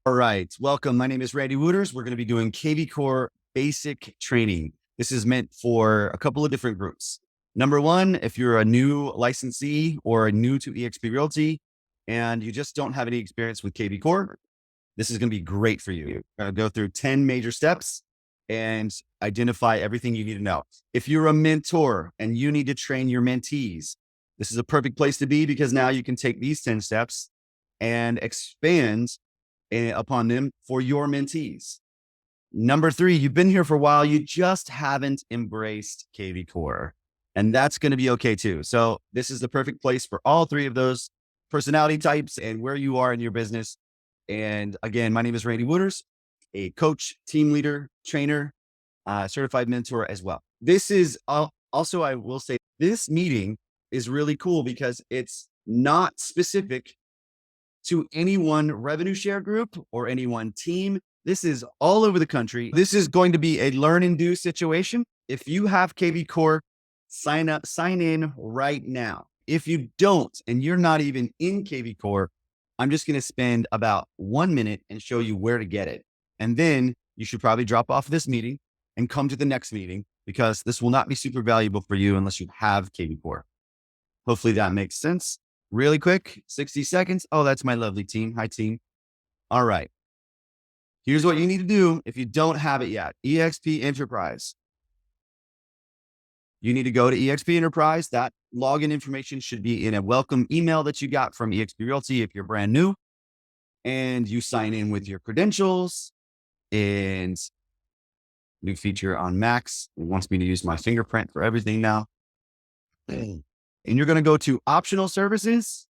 All right. Welcome. My name is Randy Wouters. We're going to be doing Kvcore basic training. This is meant for a couple of different groups. Number one, if you're a new licensee or new to eXp Realty and you just don't have any experience with Kvcore, this is going to be great for you. We're going to go through 10 major steps and identify everything you need to know. If you're a mentor and you need to train your mentees, this is a perfect place to be because now you can take these 10 steps and expand upon them for your mentees. Number three, you've been here for a while. You just haven't embraced Kvcore, and that's going to be okay too. So this is the perfect place for all three of those personality types and where you are in your business. And again, my name is Randy Wouters, a coach, team leader, trainer, certified mentor as well. This is also, I will say this meeting is really cool because it's not specific to any one revenue share group or any one team. This is all over the country. This is going to be a learn and do situation. If you have Kvcore, sign in right now. If you don't, and you're not even in Kvcore, I'm just going to spend about 1 minute and show you where to get it. And then you should probably drop off this meeting and come to the next meeting because this will not be super valuable for you unless you have Kvcore. Hopefully that makes sense. Really quick, 60 seconds. Oh, that's my lovely team. Hi, team. All right. Here's what you need to do if you don't have it yet. eXp Enterprise. You need to go to eXp Enterprise. That login information should be in a welcome email that you got from eXp Realty if you're brand new. And you sign in with your credentials. And new feature on Max. It wants me to use my fingerprint for everything now. And you're going to go to optional services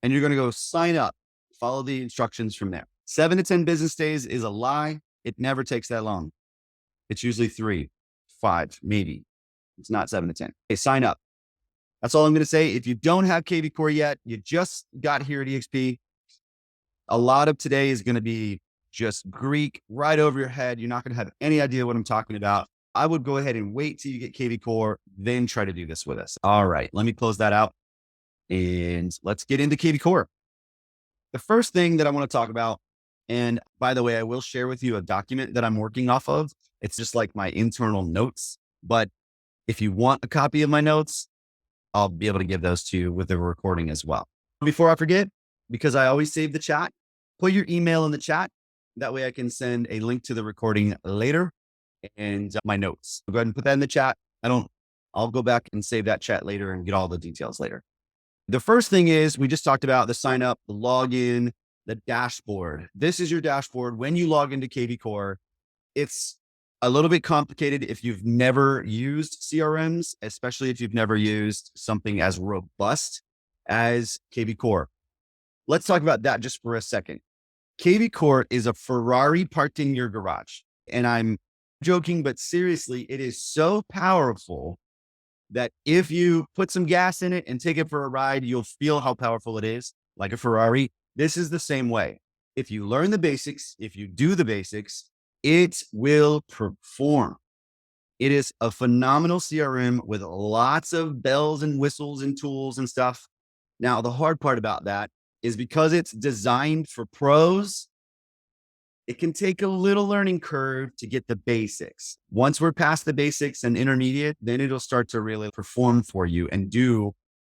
and you're going to go sign up, follow the instructions from there. 7 to 10 business days is a lie. It never takes that long. It's usually 3, 5, maybe. It's not 7 to 10. Okay, sign up. That's all I'm going to say. If you don't have Kvcore yet, you just got here at eXp. A lot of today is going to be just Greek right over your head. You're not going to have any idea what I'm talking about. I would go ahead and wait till you get Kvcore, then try to do this with us. All right, let me close that out and let's get into Kvcore. The first thing that I want to talk about, and by the way, I will share with you a document that I'm working off of. It's just like my internal notes, but if you want a copy of my notes, I'll be able to give those to you with the recording as well. Before I forget, because I always save the chat, put your email in the chat. That way I can send a link to the recording later and my notes. Go ahead and put that in the chat. I'll go back and save that chat later and get all the details later. The first thing is we just talked about the sign up, the login, the dashboard. This is your dashboard. When you log into Kvcore, it's a little bit complicated if you've never used CRMs, especially if you've never used something as robust as Kvcore. Let's talk about that just for a second. Kvcore is a Ferrari parked in your garage. And I'm joking, but seriously, it is so powerful that if you put some gas in it and take it for a ride, you'll feel how powerful it is, like a Ferrari. This is the same way. If you learn the basics, if you do the basics, it will perform. It is a phenomenal CRM with lots of bells and whistles and tools and stuff. Now, the hard part about that is because it's designed for pros, it can take a little learning curve to get the basics. Once we're past the basics and intermediate, then it'll start to really perform for you and do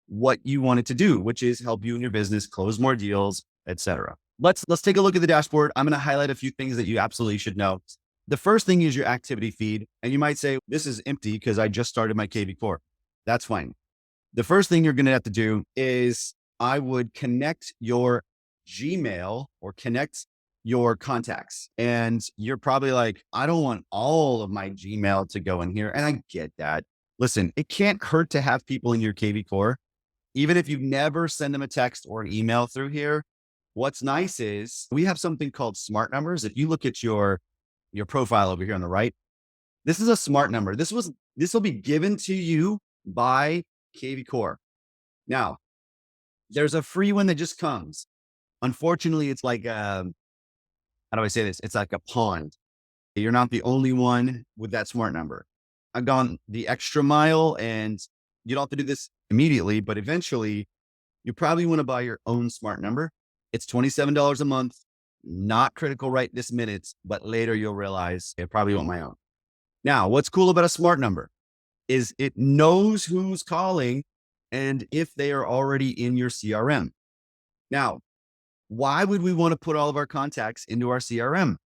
what you want it to do, which is help you in your business, close more deals, etc. Let's take a look at the dashboard. I'm going to highlight a few things that you absolutely should know. The first thing is your activity feed. And you might say, this is empty because I just started my Kvcore. That's fine. The first thing you're going to have to do is I would connect your Gmail or connect your contacts. And you're probably like, I don't want all of my Gmail to go in here. And I get that. Listen, it can't hurt to have people in your Kvcore. Even if you never send them a text or an email through here, what's nice is we have something called smart numbers. If you look at your profile over here on the right, this is a smart number. This will be given to you by Kvcore. Now, there's a free one that just comes. Unfortunately, it's like, how do I say this? It's like a pond. You're not the only one with that smart number. I've gone the extra mile, and you don't have to do this immediately, but eventually you probably want to buy your own smart number. It's $27 a month. Not critical right this minute, but later you'll realize I probably want my own. Now, what's cool about a smart number is it knows who's calling and if they are already in your CRM. Now, why would we want to put all of our contacts into our CRM?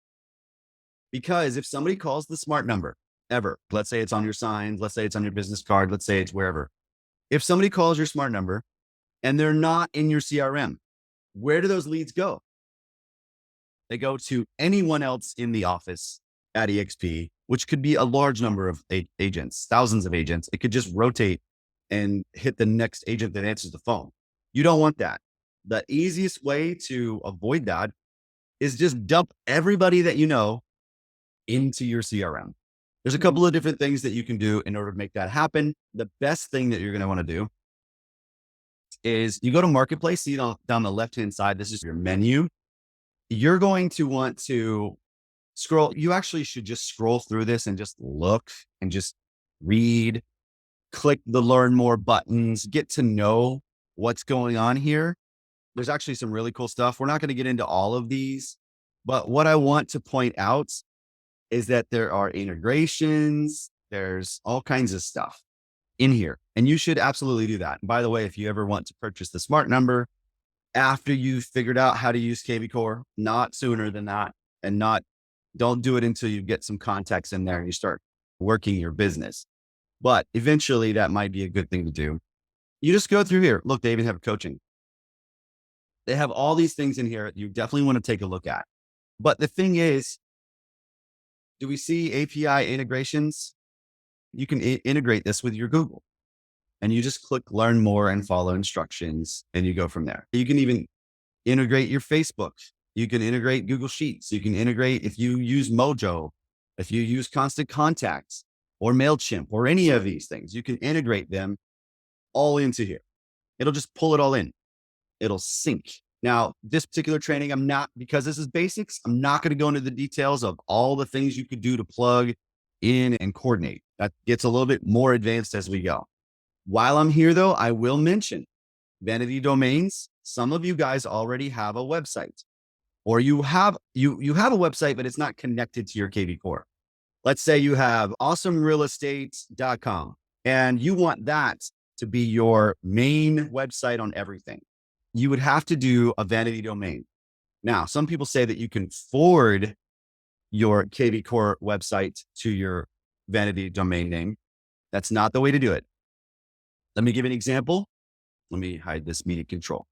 Because if somebody calls the smart number ever, let's say it's on your signs, let's say it's on your business card, let's say it's wherever. If somebody calls your smart number and they're not in your CRM, where do those leads go? They go to anyone else in the office at EXP, which could be a large number of agents, thousands of agents. It could just rotate and hit the next agent that answers the phone. You don't want that. The easiest way to avoid that is just dump everybody that you know into your CRM. There's a couple of different things that you can do in order to make that happen. The best thing that you're going to want to do is you go to Marketplace, see down the left-hand side, this is your menu. You're going to want to scroll. You actually should just scroll through this and just look and just read, click the learn more buttons, get to know what's going on here. There's actually some really cool stuff. We're not going to get into all of these, but what I want to point out is that there are integrations. There's all kinds of stuff in here, and you should absolutely do that. And by the way, if you ever want to purchase the smart number after you've figured out how to use Kvcore, not sooner than that, and don't do it until you get some contacts in there and you start working your business. But eventually that might be a good thing to do. You just go through here. Look, they even have coaching. They have all these things in here you definitely want to take a look at. But the thing is, do we see API integrations? You can integrate this with your Google, and you just click learn more and follow instructions, and you go from there. You can even integrate your Facebook. You can integrate Google Sheets. You can integrate if you use Mojo, if you use Constant Contacts or MailChimp or any of these things, you can integrate them all into here. It'll just pull it all in. It'll sync. Now, this particular training, because this is basics, I'm not going to go into the details of all the things you could do to plug in and coordinate. That gets a little bit more advanced as we go. While I'm here though, I will mention Vanity Domains. Some of you guys already have a website, or you have a website, but it's not connected to your Kvcore. Let's say you have awesomerealestate.com and you want that to be your main website on everything. You would have to do a vanity domain. Now, some people say that you can forward your Kvcore website to your vanity domain name. That's not the way to do it. Let me give an example. Let me hide this media control.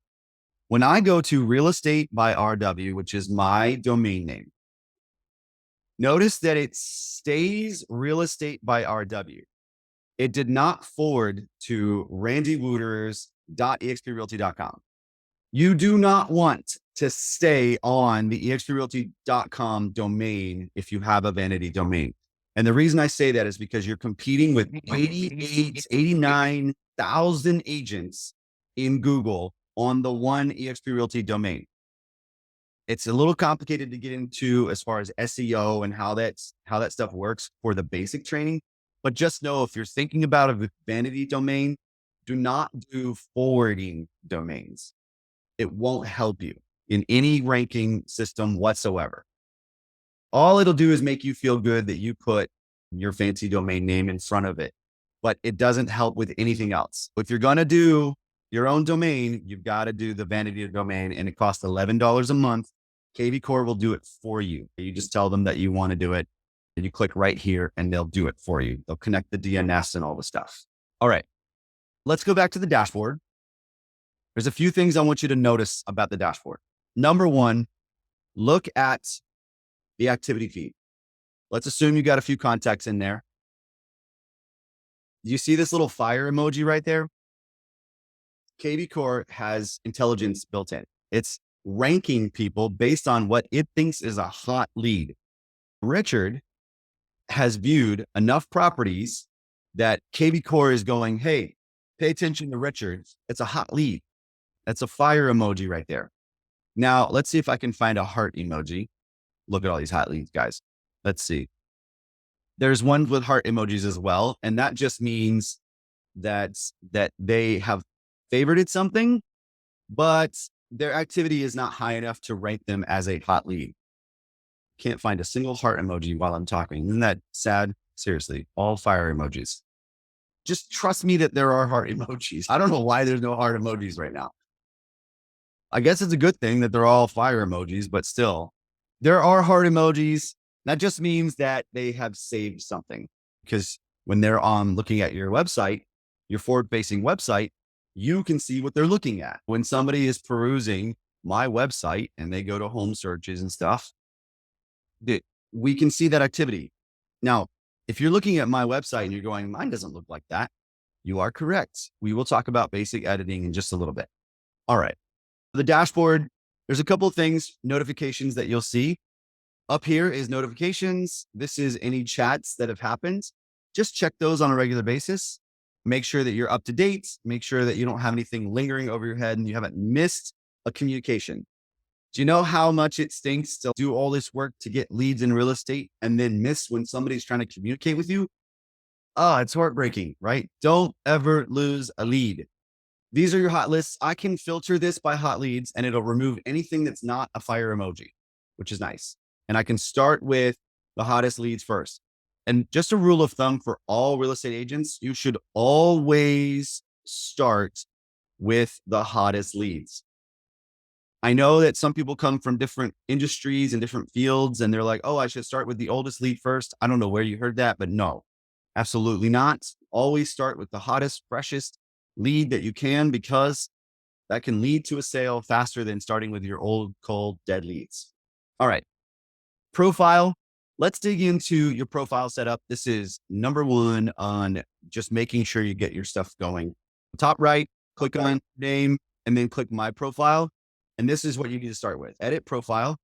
When I go to Real Estate by RW, which is my domain name, notice that it stays Real Estate by RW. It did not forward to randywouters.exprealty.com. You do not want to stay on the exprealty.com domain if you have a vanity domain. And the reason I say that is because you're competing with 89,000 agents in Google on the one eXp Realty domain. It's a little complicated to get into as far as SEO and how that stuff works for the basic training. But just know if you're thinking about a vanity domain, do not do forwarding domains. It won't help you in any ranking system whatsoever. All it'll do is make you feel good that you put your fancy domain name in front of it, but it doesn't help with anything else. If you're going to do your own domain, you've got to do the vanity domain, and it costs $11 a month. Kvcore will do it for you. You just tell them that you want to do it, and you click right here and they'll do it for you. They'll connect the DNS and all the stuff. All right, let's go back to the dashboard. There's a few things I want you to notice about the dashboard. Number one, look at the activity feed. Let's assume you got a few contacts in there. Do you see this little fire emoji right there? Kvcore has intelligence built in. It's ranking people based on what it thinks is a hot lead. Richard has viewed enough properties that Kvcore is going, hey, pay attention to Richard. It's a hot lead. That's a fire emoji right there. Now, let's see if I can find a heart emoji. Look at all these hot leads, guys. Let's see. There's one with heart emojis as well. And that just means that they have favorited something, but their activity is not high enough to rank them as a hot lead. Can't find a single heart emoji while I'm talking. Isn't that sad? Seriously, all fire emojis. Just trust me that there are heart emojis. I don't know why there's no heart emojis right now. I guess it's a good thing that they're all fire emojis, but still, there are heart emojis. That just means that they have saved something, because when they're on looking at your website, your forward facing website, you can see what they're looking at. When somebody is perusing my website and they go to home searches and stuff, we can see that activity. Now, if you're looking at my website and you're going, mine doesn't look like that, you are correct. We will talk about basic editing in just a little bit. All right. The dashboard, there's a couple of things, notifications that you'll see. Up here is notifications. This is any chats that have happened. Just check those on a regular basis. Make sure that you're up to date. Make sure that you don't have anything lingering over your head and you haven't missed a communication. Do you know how much it stinks to do all this work to get leads in real estate and then miss when somebody's trying to communicate with you? Oh, it's heartbreaking, right? Don't ever lose a lead. These are your hot lists. I can filter this by hot leads and it'll remove anything that's not a fire emoji, which is nice. And I can start with the hottest leads first. And just a rule of thumb for all real estate agents, you should always start with the hottest leads. I know that some people come from different industries and different fields and they're like, oh, I should start with the oldest lead first. I don't know where you heard that, but no, absolutely not. Always start with the hottest, freshest lead that you can, because that can lead to a sale faster than starting with your old, cold, dead leads. All right. Profile. Let's dig into your profile setup. This is number one on just making sure you get your stuff going. Top right, click on name and then click my profile. And this is what you need to start with. Edit profile.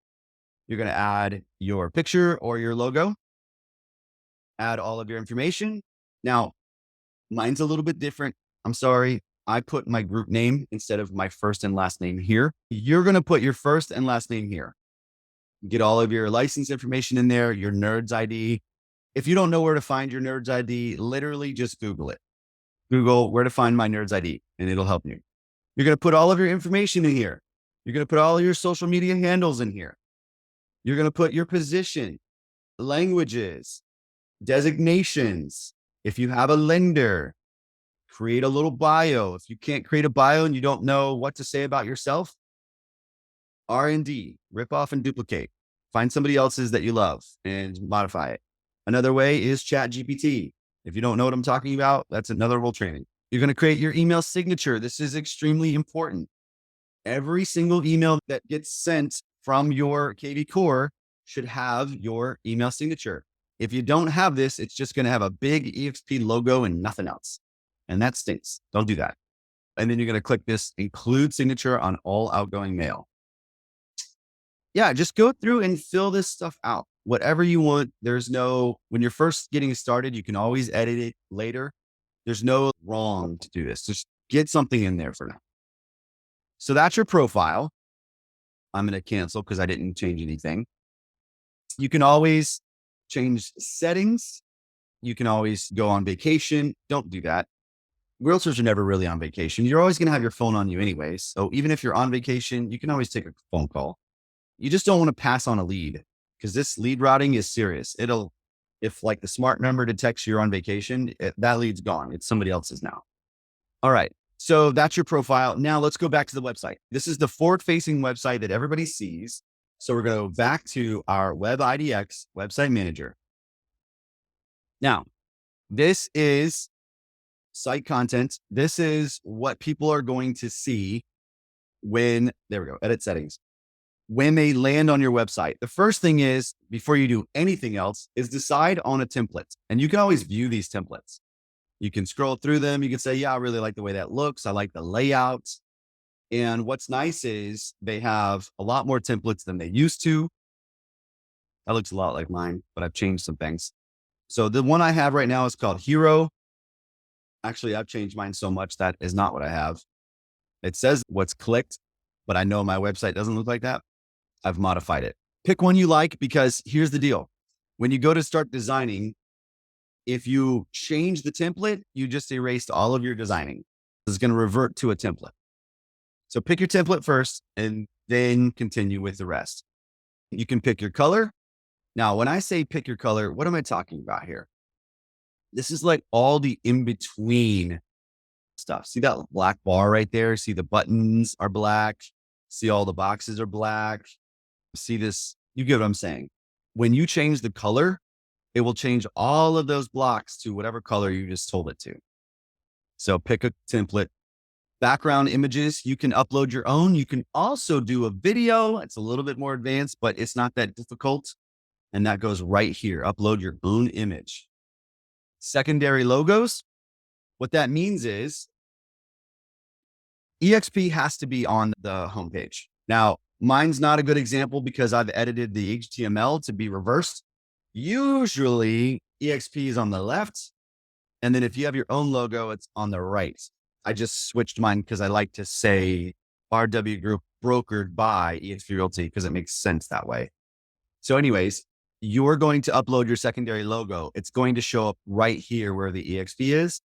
You're going to add your picture or your logo. Add all of your information. Now, mine's a little bit different. I'm sorry. I put my group name instead of my first and last name here. You're going to put your first and last name here. Get all of your license information in there, your NERDS ID. If you don't know where to find your NERDS ID, literally just Google it. Google where to find my NERDS ID and it'll help you. You're going to put all of your information in here. You're going to put all of your social media handles in here. You're going to put your position, languages, designations. If you have a lender, create a little bio. If you can't create a bio and you don't know what to say about yourself, R&D, rip off and duplicate. Find somebody else's that you love and modify it. Another way is Chat GPT. If you don't know what I'm talking about, that's another role training. You're going to create your email signature. This is extremely important. Every single email that gets sent from your Kvcore should have your email signature. If you don't have this, it's just going to have a big EXP logo and nothing else. And that stinks. Don't do that. And then you're going to click this include signature on all outgoing mail. Yeah, just go through and fill this stuff out. Whatever you want. When you're first getting started, you can always edit it later. There's no wrong to do this. Just get something in there for now. So that's your profile. I'm going to cancel because I didn't change anything. You can always change settings. You can always go on vacation. Don't do that. Realtors are never really on vacation. You're always going to have your phone on you anyways. So even if you're on vacation, you can always take a phone call. You just don't want to pass on a lead, because this lead routing is serious. If like the smart number detects you're on vacation, that lead's gone. It's somebody else's now. All right. So that's your profile. Now let's go back to the website. This is the forward facing website that everybody sees. So we're going to go back to our Web IDX website manager. Now, this is site content. This is what people are going to see there we go, edit settings. When they land on your website, the first thing is, before you do anything else, is decide on a template. And you can always view these templates. You can scroll through them. You can say, yeah, I really like the way that looks. I like the layout. And what's nice is they have a lot more templates than they used to. That looks a lot like mine, but I've changed some things. So the one I have right now is called Hero. Actually, I've changed mine so much that is not what I have. It says what's clicked, but I know my website doesn't look like that. I've modified it. Pick one you like, because here's the deal. When you go to start designing, if you change the template, you just erased all of your designing. It's going to revert to a template. So pick your template first and then continue with the rest. You can pick your color. Now, when I say pick your color, what am I talking about here? This is like all the in-between stuff. See that black bar right there? See the buttons are black. See all the boxes are black. See this? You get what I'm saying? When you change the color, it will change all of those blocks to whatever color you just told it to. So pick a template. Background images, you can upload your own. You can also do a video. It's a little bit more advanced, but it's not that difficult. And that goes right here. Upload your own image. Secondary logos. What that means is EXP has to be on the homepage. Now, mine's not a good example because I've edited the HTML to be reversed. Usually EXP is on the left. And then if you have your own logo, it's on the right. I just switched mine because I like to say RW Group brokered by eXp Realty because it makes sense that way. So anyways, you're going to upload your secondary logo. It's going to show up right here where the EXP is.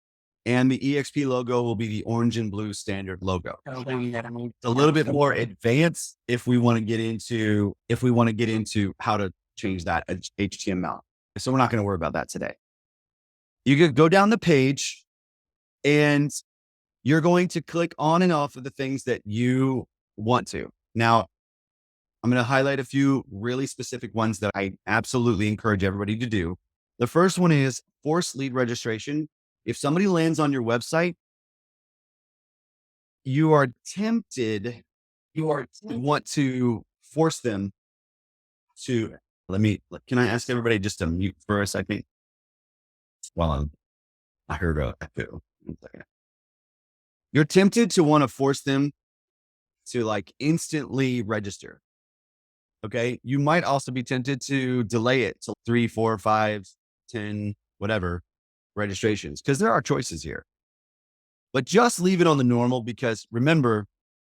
And the EXP logo will be the orange and blue standard logo. It's a little bit more advanced if we want to get into how to change that HTML. So we're not going to worry about that today. You could go down the page and you're going to click on and off of the things that you want to. Now, I'm going to highlight a few really specific ones that I absolutely encourage everybody to do. The first one is force lead registration. If somebody lands on your website, you want to force them to, can I ask everybody just to mute for a second? Well, I heard a echo. You're tempted to want to force them to like instantly register. Okay. You might also be tempted to delay it to 3, 4, 5, 10, whatever registrations, because there are choices here. But just leave it on the normal because remember,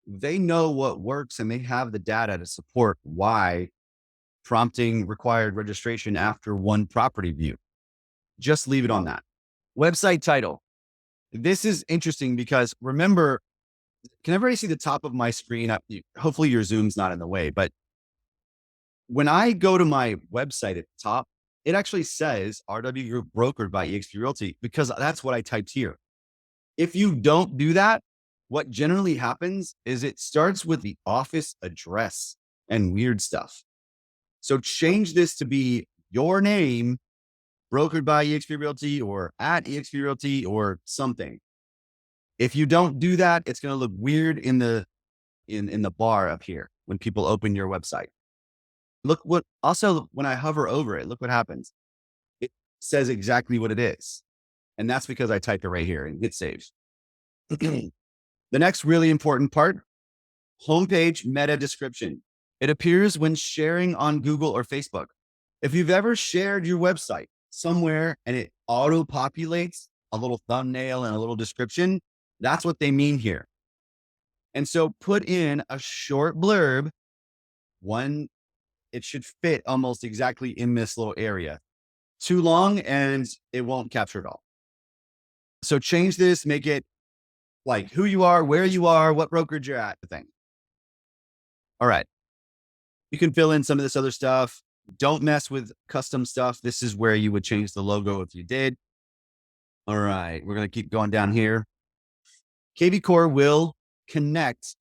they know what works and they have the data to support why prompting required registration after one property view. Just leave it on that. Website title. This is interesting because remember, can everybody see the top of my screen? Hopefully your Zoom's not in the way, but when I go to my website at the top, it actually says RW Group brokered by eXp Realty because that's what I typed here. If you don't do that, what generally happens is it starts with the office address and weird stuff. So change this to be your name, brokered by eXp Realty or at eXp Realty or something. If you don't do that, it's going to look weird in the bar up here when people open your website. Also when I hover over it, look what happens. It says exactly what it is. And that's because I typed it right here and hit save. The next really important part, homepage meta description. It appears when sharing on Google or Facebook. If you've ever shared your website somewhere and it auto populates a little thumbnail and a little description, that's what they mean here. And so put in a short blurb. It should fit almost exactly in this little area. Too long and it won't capture it all. So change this, make it like who you are, where you are, what brokerage you're at, the thing. All right. You can fill in some of this other stuff. Don't mess with custom stuff. This is where you would change the logo if you did. All right. We're going to keep going down here. Kvcore will connect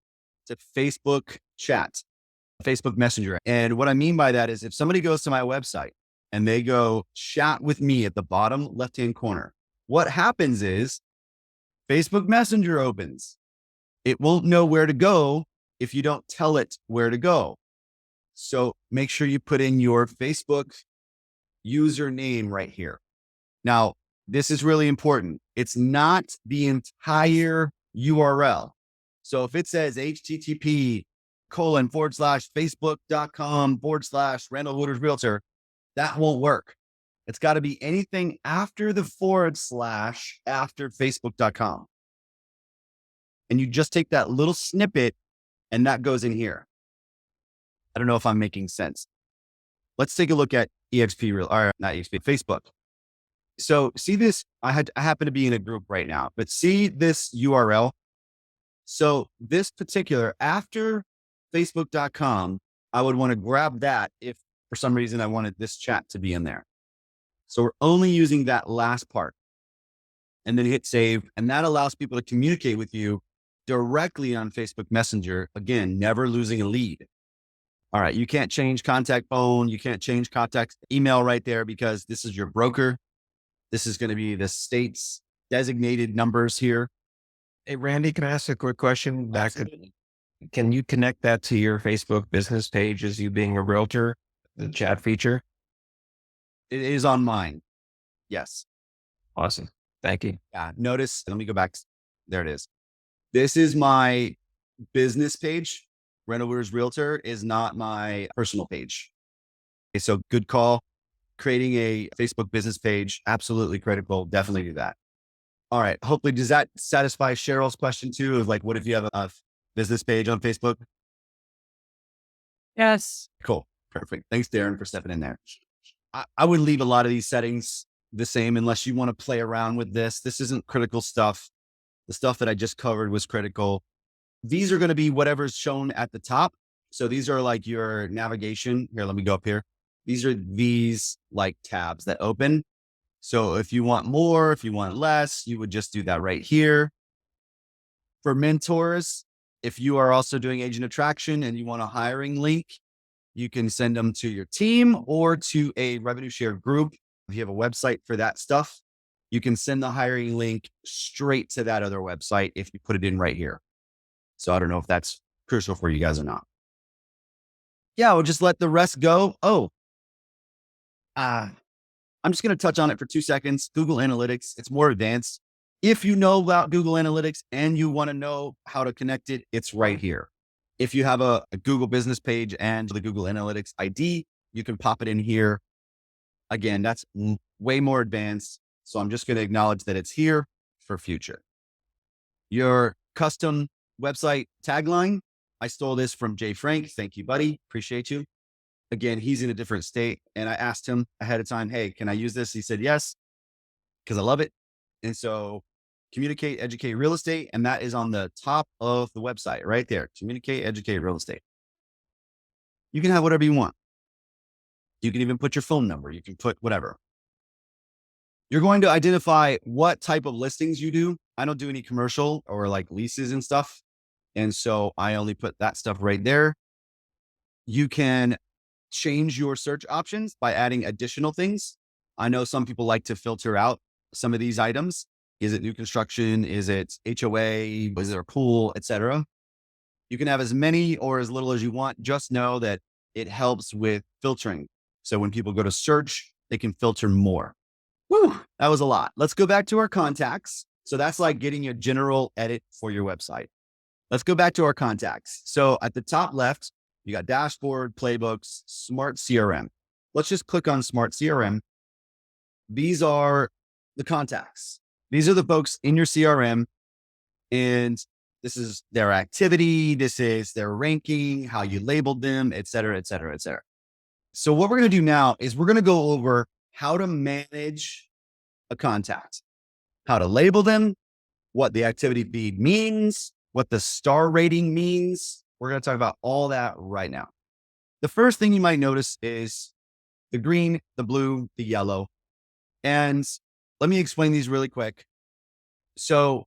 to Facebook chat, Facebook Messenger. And what I mean by that is if somebody goes to my website and they go chat with me at the bottom left-hand corner, what happens is Facebook Messenger opens. It won't know where to go if you don't tell it where to go. So make sure you put in your Facebook username right here. Now, this is really important. It's not the entire URL. So if it says http://facebook.com/Randall Wouters Realtor, that won't work. It's got to be anything after the / after facebook.com. And you just take that little snippet and that goes in here. I don't know if I'm making sense. Let's take a look at Facebook. So see this, I happen to be in a group right now, but see this URL. So this particular, after facebook.com, I would want to grab that if for some reason I wanted this chat to be in there. So we're only using that last part and then hit save. And that allows people to communicate with you directly on Facebook Messenger. Again, never losing a lead. All right. You can't change contact phone. You can't change contact email right there because this is your broker. This is going to be the state's designated numbers here. Hey, Randy, can I ask a quick question? Can you connect that to your Facebook business page as you being a realtor, the chat feature? It is on mine. Yes. Awesome. Thank you. Yeah. Notice, let me go back. There it is. This is my business page. Randy Wouters Realtor is not my personal page. Okay, so good call. Creating a Facebook business page, absolutely critical. Definitely do that. All right. Hopefully, does that satisfy Cheryl's question too? Of like, what if you have a business page on Facebook? Yes. Cool. Perfect. Thanks, Darren, for stepping in there. I would leave a lot of these settings the same unless you want to play around with this. This isn't critical stuff. The stuff that I just covered was critical. These are going to be whatever's shown at the top. So these are like your navigation. Here, let me go up here. These are these like tabs that open. So if you want more, if you want less, you would just do that right here. For mentors, if you are also doing agent attraction and you want a hiring link, you can send them to your team or to a revenue share group. If you have a website for that stuff, you can send the hiring link straight to that other website if you put it in right here. So I don't know if that's crucial for you guys or not. Yeah, we'll just let the rest go. I'm just going to touch on it for 2 seconds. Google Analytics, it's more advanced. If you know about Google Analytics and you want to know how to connect it, it's right here. If you have a Google business page and the Google Analytics ID, you can pop it in here. Again, that's way more advanced. So I'm just going to acknowledge that it's here for future. Your custom website tagline, I stole this from Jay Frank. Thank you, buddy. Appreciate you. Again, he's in a different state. And I asked him ahead of time, hey, can I use this? He said, yes, because I love it. And so communicate, educate real estate. And that is on the top of the website right there. Communicate, educate real estate. You can have whatever you want. You can even put your phone number. You can put whatever. You're going to identify what type of listings you do. I don't do any commercial or like leases and stuff. And so I only put that stuff right there. You can change your search options by adding additional things. I know some people like to filter out some of these items. Is it new construction? Is it HOA? Is there a pool, etc.? You can have as many or as little as you want. Just know that it helps with filtering. So when people go to search, they can filter more. Woo, that was a lot. Let's go back to our contacts. So that's like getting a general edit for your website. Let's go back to our contacts. So at the top left, you got dashboard, playbooks, smart CRM. Let's just click on smart CRM. These are the contacts. These are the folks in your CRM. And this is their activity. This is their ranking, how you labeled them, et cetera, et cetera, et cetera. So what we're going to do now is we're going to go over how to manage a contact, how to label them, what the activity feed means, what the star rating means. We're going to talk about all that right now. The first thing you might notice is the green, the blue, the yellow. And let me explain these really quick. So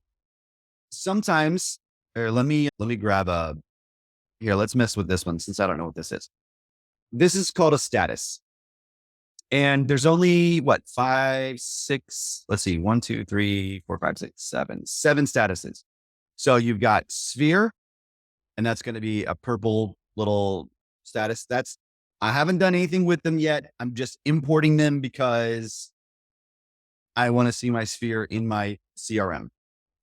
sometimes, or let me grab here, let's mess with this one since I don't know what this is. This is called a status. And there's only what, 5, 6, let's see, 1, 2, 3, 4, 5, 6, 7 statuses. So you've got sphere, and that's going to be a purple little status. I haven't done anything with them yet. I'm just importing them because I want to see my sphere in my CRM.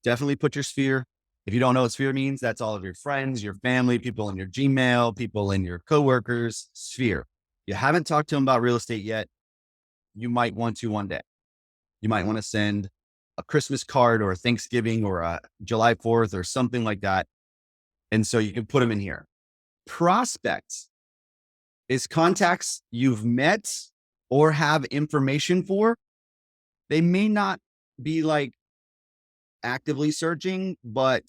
Definitely put your sphere. If you don't know what sphere means, that's all of your friends, your family, people in your Gmail, people in your coworkers, sphere. You haven't talked to them about real estate yet. You might want to one day. You might want to send a Christmas card or a Thanksgiving or a July 4th or something like that. And so you can put them in here. Prospects is contacts you've met or have information for. They may not be like actively searching, but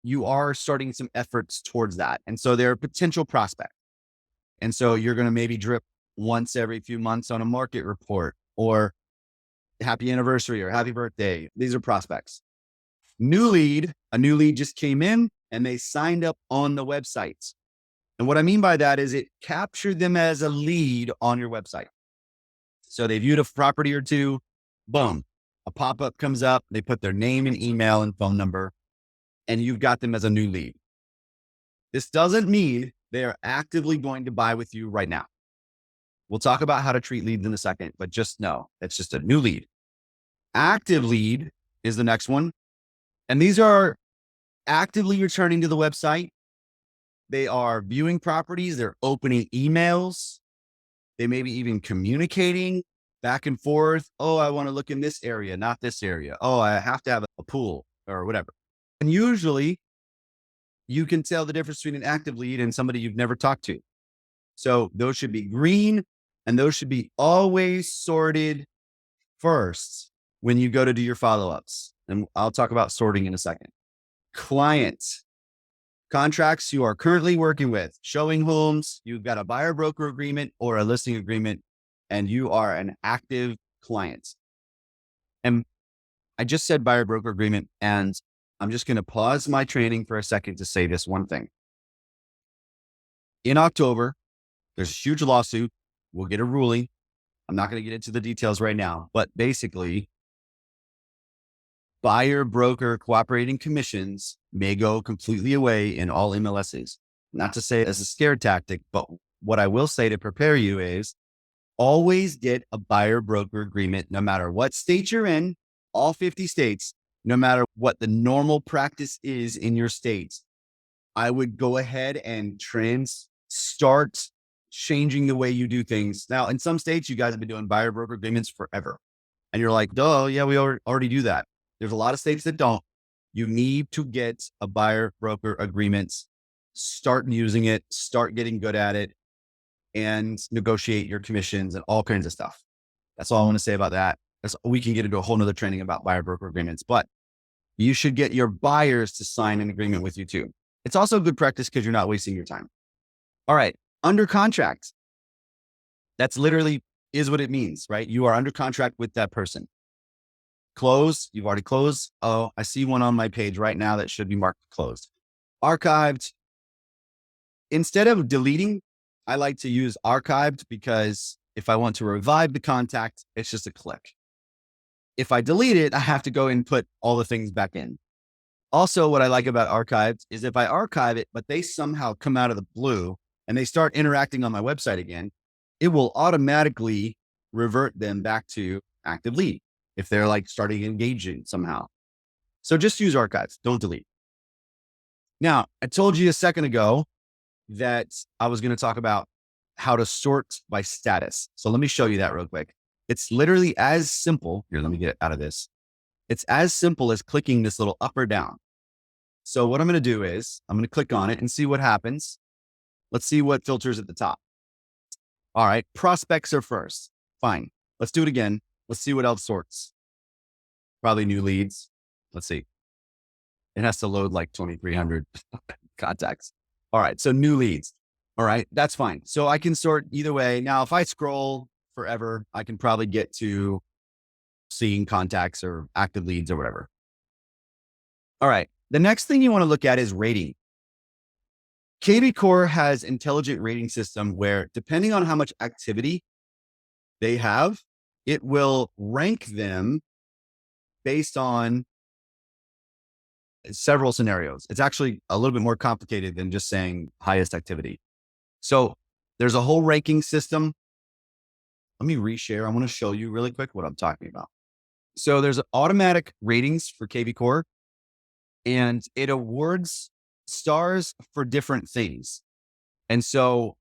you are starting some efforts towards that. And so they're potential prospects. And so you're going to maybe drip once every few months on a market report or happy anniversary or happy birthday. These are prospects. A new lead just came in and they signed up on the website. And what I mean by that is it captured them as a lead on your website. So they viewed a property or two, boom, a pop-up comes up. They put their name and email and phone number, and you've got them as a new lead. This doesn't mean they are actively going to buy with you right now. We'll talk about how to treat leads in a second, but just know it's just a new lead. Active lead is the next one. And these are actively returning to the website. They are viewing properties. They're opening emails. They may be even communicating back and forth. Oh, I want to look in this area, not this area. Oh, I have to have a pool or whatever. And usually you can tell the difference between an active lead and somebody you've never talked to. So those should be green and those should be always sorted first when you go to do your follow-ups. And I'll talk about sorting in a second. Clients, contracts you are currently working with, showing homes, you've got a buyer broker agreement or a listing agreement, and you are an active client. And I just said buyer broker agreement, and I'm just going to pause my training for a second to say this one thing. In October, there's a huge lawsuit. We'll get a ruling. I'm not going to get into the details right now, but basically, buyer broker cooperating commissions may go completely away in all MLSs. Not to say it as a scare tactic, but what I will say to prepare you is always get a buyer broker agreement, no matter what state you're in, all 50 states, no matter what the normal practice is in your states. I would go ahead and start changing the way you do things. Now, in some states, you guys have been doing buyer broker agreements forever. And you're like, duh, yeah, we already do that. There's a lot of states that don't. You need to get a buyer broker agreement, start using it, start getting good at it, and negotiate your commissions and all kinds of stuff. That's all I want to say about that. We can get into a whole nother training about buyer broker agreements, but you should get your buyers to sign an agreement with you too. It's also good practice because you're not wasting your time. All right. Under contract. That's literally is what it means, right? You are under contract with that person. Closed. You've already closed. Oh, I see one on my page right now that should be marked closed. Archived. Instead of deleting, I like to use archived because if I want to revive the contact, it's just a click. If I delete it, I have to go and put all the things back in. Also, what I like about archived is if I archive it, but they somehow come out of the blue and they start interacting on my website again, it will automatically revert them back to active lead if they're like starting engaging somehow. So just use archives, don't delete. Now, I told you a second ago that I was going to talk about how to sort by status. So let me show you that real quick. It's literally as simple. Here, let me get out of this. It's as simple as clicking this little up or down. So what I'm going to do is I'm going to click on it and see what happens. Let's see what filters at the top. All right. Prospects are first. Fine. Let's do it again. Let's see what else sorts. Probably new leads. Let's see. It has to load like 2,300 contacts. All right. So new leads. All right. That's fine. So I can sort either way. Now, if I scroll forever, I can probably get to seeing contacts or active leads or whatever. All right. The next thing you want to look at is rating. Kvcore has intelligent rating system where depending on how much activity they have, it will rank them based on several scenarios. It's actually a little bit more complicated than just saying highest activity. So there's a whole ranking system. Let me reshare. I want to show you really quick what I'm talking about. So there's automatic ratings for Kvcore, and it awards stars for different things. And so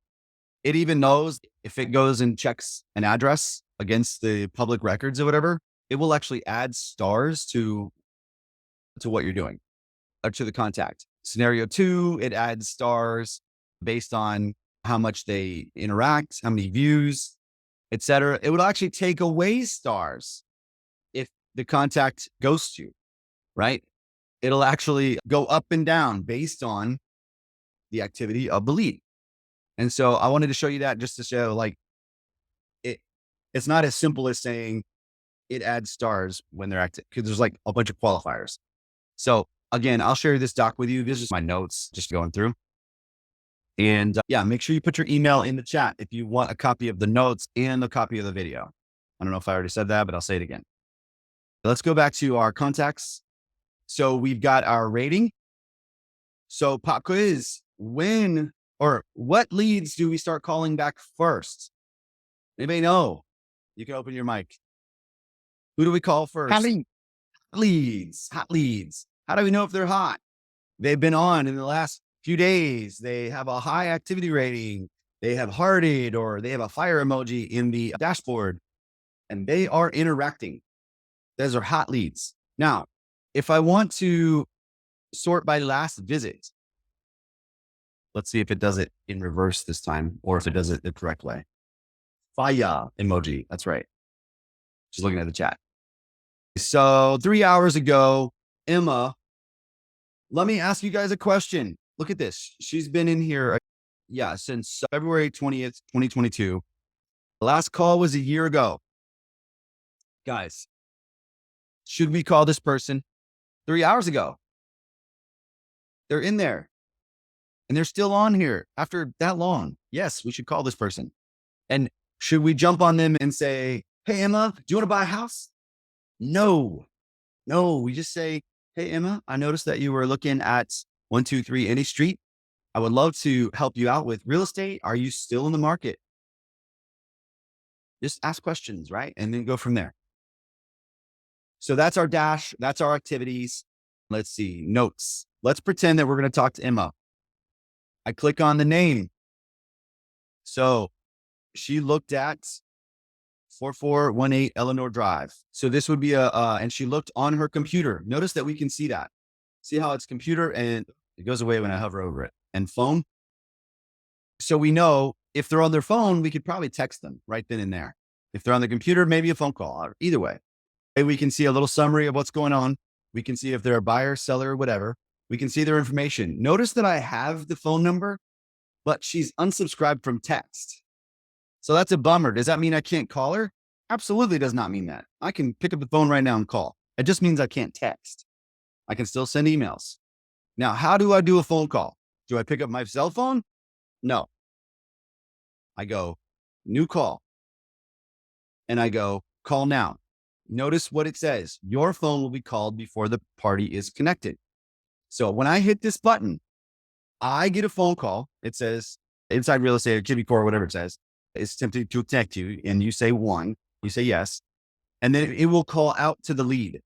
it even knows if it goes and checks an address against the public records or whatever, it will actually add stars to what you're doing or to the contact. Scenario 2, it adds stars based on how much they interact, how many views, etc. It would actually take away stars if the contact ghosts you, right? it'll actually go up and down based on the activity of the lead. And so I wanted to show you that just to show like it's not as simple as saying it adds stars when they're active because there's like a bunch of qualifiers. So again, I'll share this doc with you. This is my notes just going through. And yeah, make sure you put your email in the chat if you want a copy of the notes and a copy of the video. I don't know if I already said that, but I'll say it again. Let's go back to our contacts. So we've got our rating. So pop quiz, when or what leads do we start calling back first? Anybody know? You can open your mic. Who do we call first? Hot leads. How do we know if they're hot? They've been on in the last few days. They have a high activity rating. They have hearted or they have a fire emoji in the dashboard and they are interacting. Those are hot leads. Now, if I want to sort by last visit, let's see if it does it in reverse this time or if it does it the correct way. Fire emoji. That's right. Just looking at the chat. So 3 hours ago, Emma, let me ask you guys a question. Look at this. She's been in here, since February 20th, 2022. The last call was a year ago. Guys, should we call this person 3 hours ago? They're in there and they're still on here after that long. Yes, we should call this person. And should we jump on them and say, hey, Emma, do you want to buy a house? No, we just say, hey, Emma, I noticed that you were looking at 123 Any Street. I would love to help you out with real estate. Are you still in the market? Just ask questions, right? And then go from there. So that's our dash. That's our activities. Let's see, notes. Let's pretend that we're going to talk to Emma. I click on the name. So she looked at 4418 Eleanor Drive. So this would be and she looked on her computer. Notice that we can see that. See how it's computer and it goes away when I hover over it and phone. So we know if they're on their phone, we could probably text them right then and there. If they're on the computer, maybe a phone call or either way. We can see a little summary of what's going on. We can see if they're a buyer, seller, whatever. We can see their information. Notice that I have the phone number, but she's unsubscribed from text. So that's a bummer. Does that mean I can't call her? Absolutely does not mean that. I can pick up the phone right now and call. It just means I can't text. I can still send emails. Now, how do I do a phone call? Do I pick up my cell phone? No. I go new call and I go call now. Notice what it says. Your phone will be called before the party is connected. So when I hit this button, I get a phone call. It says inside real estate or Kvcore, whatever it says, is attempting to connect you. And you say one, you say yes. And then it will call out to the lead.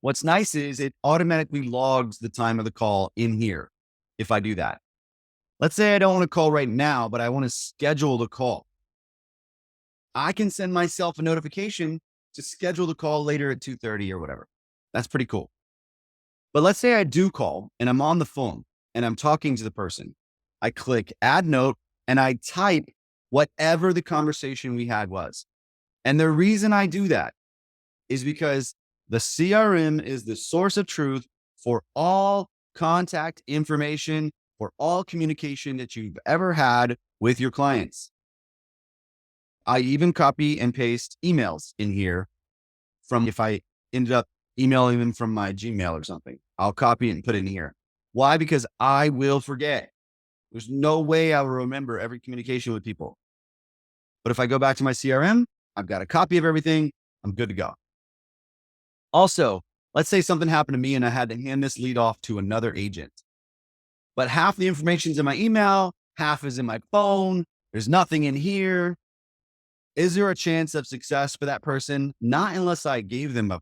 What's nice is it automatically logs the time of the call in here. If I do that, let's say I don't want to call right now, but I want to schedule the call. I can send myself a notification to schedule the call later at 2:30 or whatever. That's pretty cool. But let's say I do call and I'm on the phone and I'm talking to the person. I click add note and I type whatever the conversation we had was. And the reason I do that is because the CRM is the source of truth for all contact information, for all communication that you've ever had with your clients. I even copy and paste emails in here from if I ended up emailing them from my Gmail or something. I'll copy it and put it in here. Why? Because I will forget. There's no way I will remember every communication with people. But if I go back to my CRM, I've got a copy of everything. I'm good to go. Also, let's say something happened to me and I had to hand this lead off to another agent. But half the information's in my email, half is in my phone. There's nothing in here. Is there a chance of success for that person? Not unless I gave them a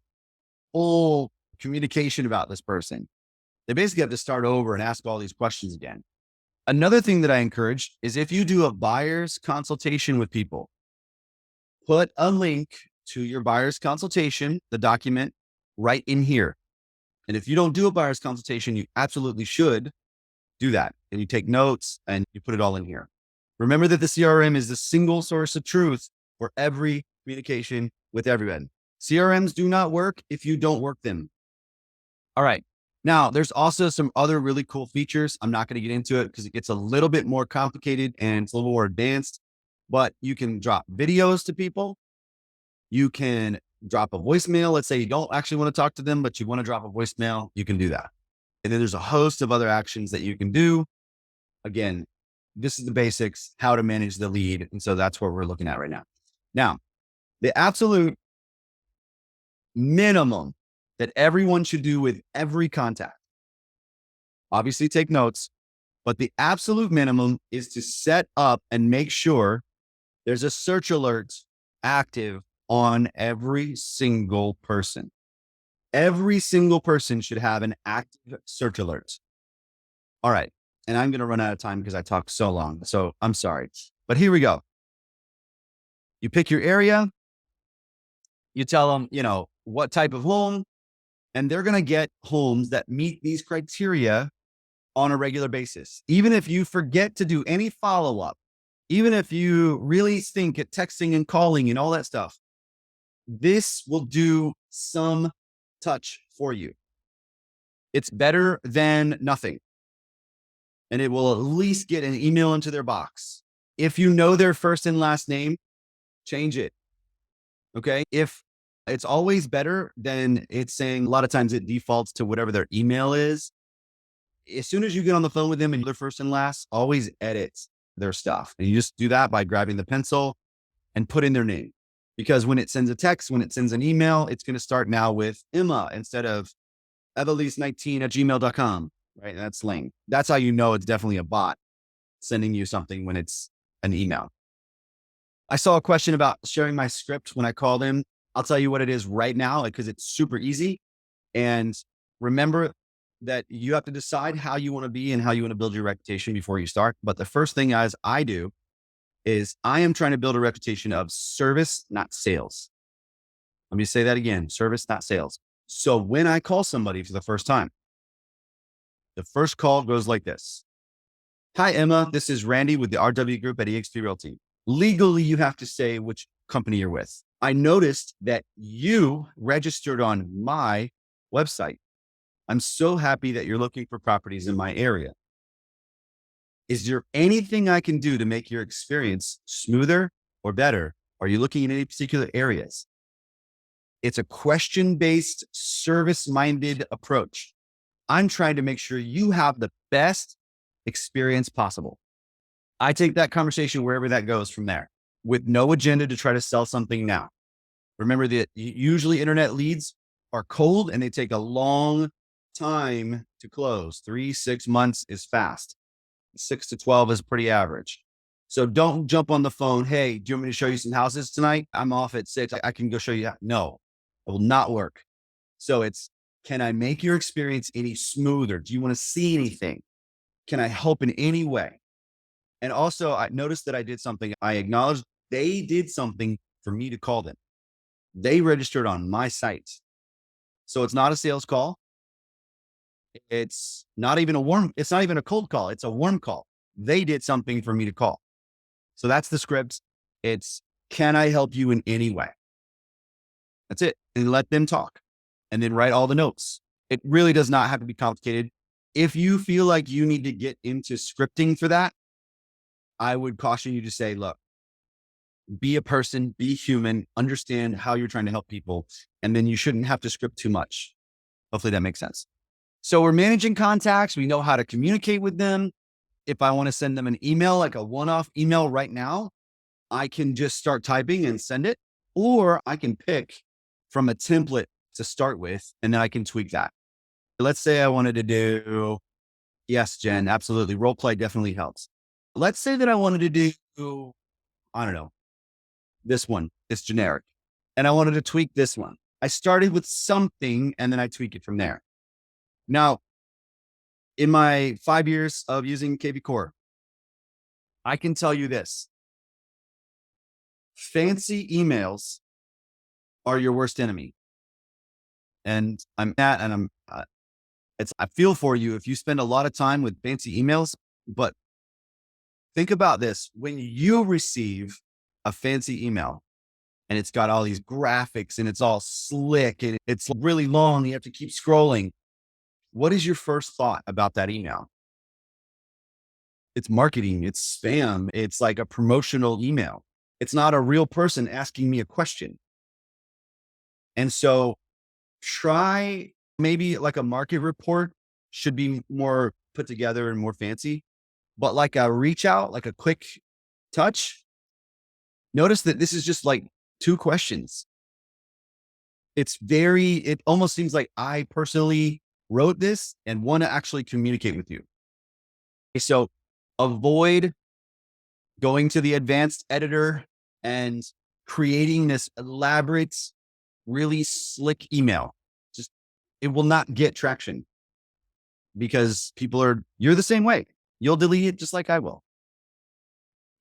full communication about this person. They basically have to start over and ask all these questions again. Another thing that I encourage is if you do a buyer's consultation with people, put a link to your buyer's consultation, the document, right in here. And if you don't do a buyer's consultation, you absolutely should do that. And you take notes and you put it all in here. Remember that the CRM is the single source of truth for every communication with everyone. CRMs do not work if you don't work them. All right. Now, there's also some other really cool features. I'm not going to get into it because it gets a little bit more complicated and it's a little more advanced, but you can drop videos to people. You can drop a voicemail. Let's say you don't actually want to talk to them, but you want to drop a voicemail. You can do that. And then there's a host of other actions that you can do. Again, this is the basics, how to manage the lead. And so that's what we're looking at right now. Now, the absolute minimum that everyone should do with every contact, obviously take notes, but the absolute minimum is to set up and make sure there's a search alert active on every single person. Every single person should have an active search alert. All right. And I'm going to run out of time because I talked so long. So I'm sorry, but here we go. You pick your area. You tell them, what type of home, and they're going to get homes that meet these criteria on a regular basis. Even if you forget to do any follow-up, even if you really stink at texting and calling and all that stuff, this will do some touch for you. It's better than nothing. And it will at least get an email into their box. If you know their first and last name, change it. Okay. If it's always better than it's saying, a lot of times it defaults to whatever their email is. As soon as you get on the phone with them and their first and last, always edit their stuff. And you just do that by grabbing the pencil and put in their name. Because when it sends a text, when it sends an email, it's going to start now with Emma instead of evelise19@gmail.com, right? That's lame. That's how you know it's definitely a bot sending you something when it's an email. I saw a question about sharing my script when I called in. I'll tell you what it is right now because it's super easy. And remember that you have to decide how you want to be and how you want to build your reputation before you start. But the first thing as I do is I am trying to build a reputation of service, not sales. Let me say that again, service, not sales. So when I call somebody for the first time, the first call goes like this. Hi, Emma. This is Randy with the RW Group at eXp Realty. Legally, you have to say which company you're with. I noticed that you registered on my website. I'm so happy that you're looking for properties in my area. Is there anything I can do to make your experience smoother or better? Are you looking in any particular areas? It's a question-based, service-minded approach. I'm trying to make sure you have the best experience possible. I take that conversation wherever that goes from there with no agenda to try to sell something now. Remember that usually internet leads are cold and they take a long time to close. 3-6 months is fast. 6 to 12 is pretty average. So don't jump on the phone. Hey, do you want me to show you some houses tonight? I'm off at 6. I can go show you. No, it will not work. So it's, can I make your experience any smoother? Do you want to see anything? Can I help in any way? And also I noticed that I did something. I acknowledged they did something for me to call them. They registered on my site. So it's not a sales call. It's not even a cold call. It's a warm call. They did something for me to call. So that's the script. It's, can I help you in any way? That's it. And let them talk and then write all the notes. It really does not have to be complicated. If you feel like you need to get into scripting for that, I would caution you to say, look, be a person, be human, understand how you're trying to help people. And then you shouldn't have to script too much. Hopefully that makes sense. So we're managing contacts. We know how to communicate with them. If I want to send them an email, like a one-off email right now, I can just start typing and send it, or I can pick from a template to start with, and then I can tweak that. Let's say I wanted to do, yes, Jen, absolutely. Role play definitely helps. Let's say that I wanted to do, I don't know, this one, it's generic. And I wanted to tweak this one. I started with something and then I tweak it from there. Now, in my 5 years of using Kvcore, I can tell you this. Fancy emails are your worst enemy. And I feel for you if you spend a lot of time with fancy emails, but think about this. When you receive a fancy email and it's got all these graphics and it's all slick and it's really long, you have to keep scrolling. what is your first thought about that email? It's marketing, it's spam, it's like a promotional email. It's not a real person asking me a question. And so try maybe like a market report should be more put together and more fancy, but like a reach out, like a quick touch. Notice that this is just like 2 questions. It almost seems like I personally wrote this and want to actually communicate with you. So avoid going to the advanced editor and creating this elaborate, really slick email. Just, it will not get traction because you're the same way. You'll delete it just like I will.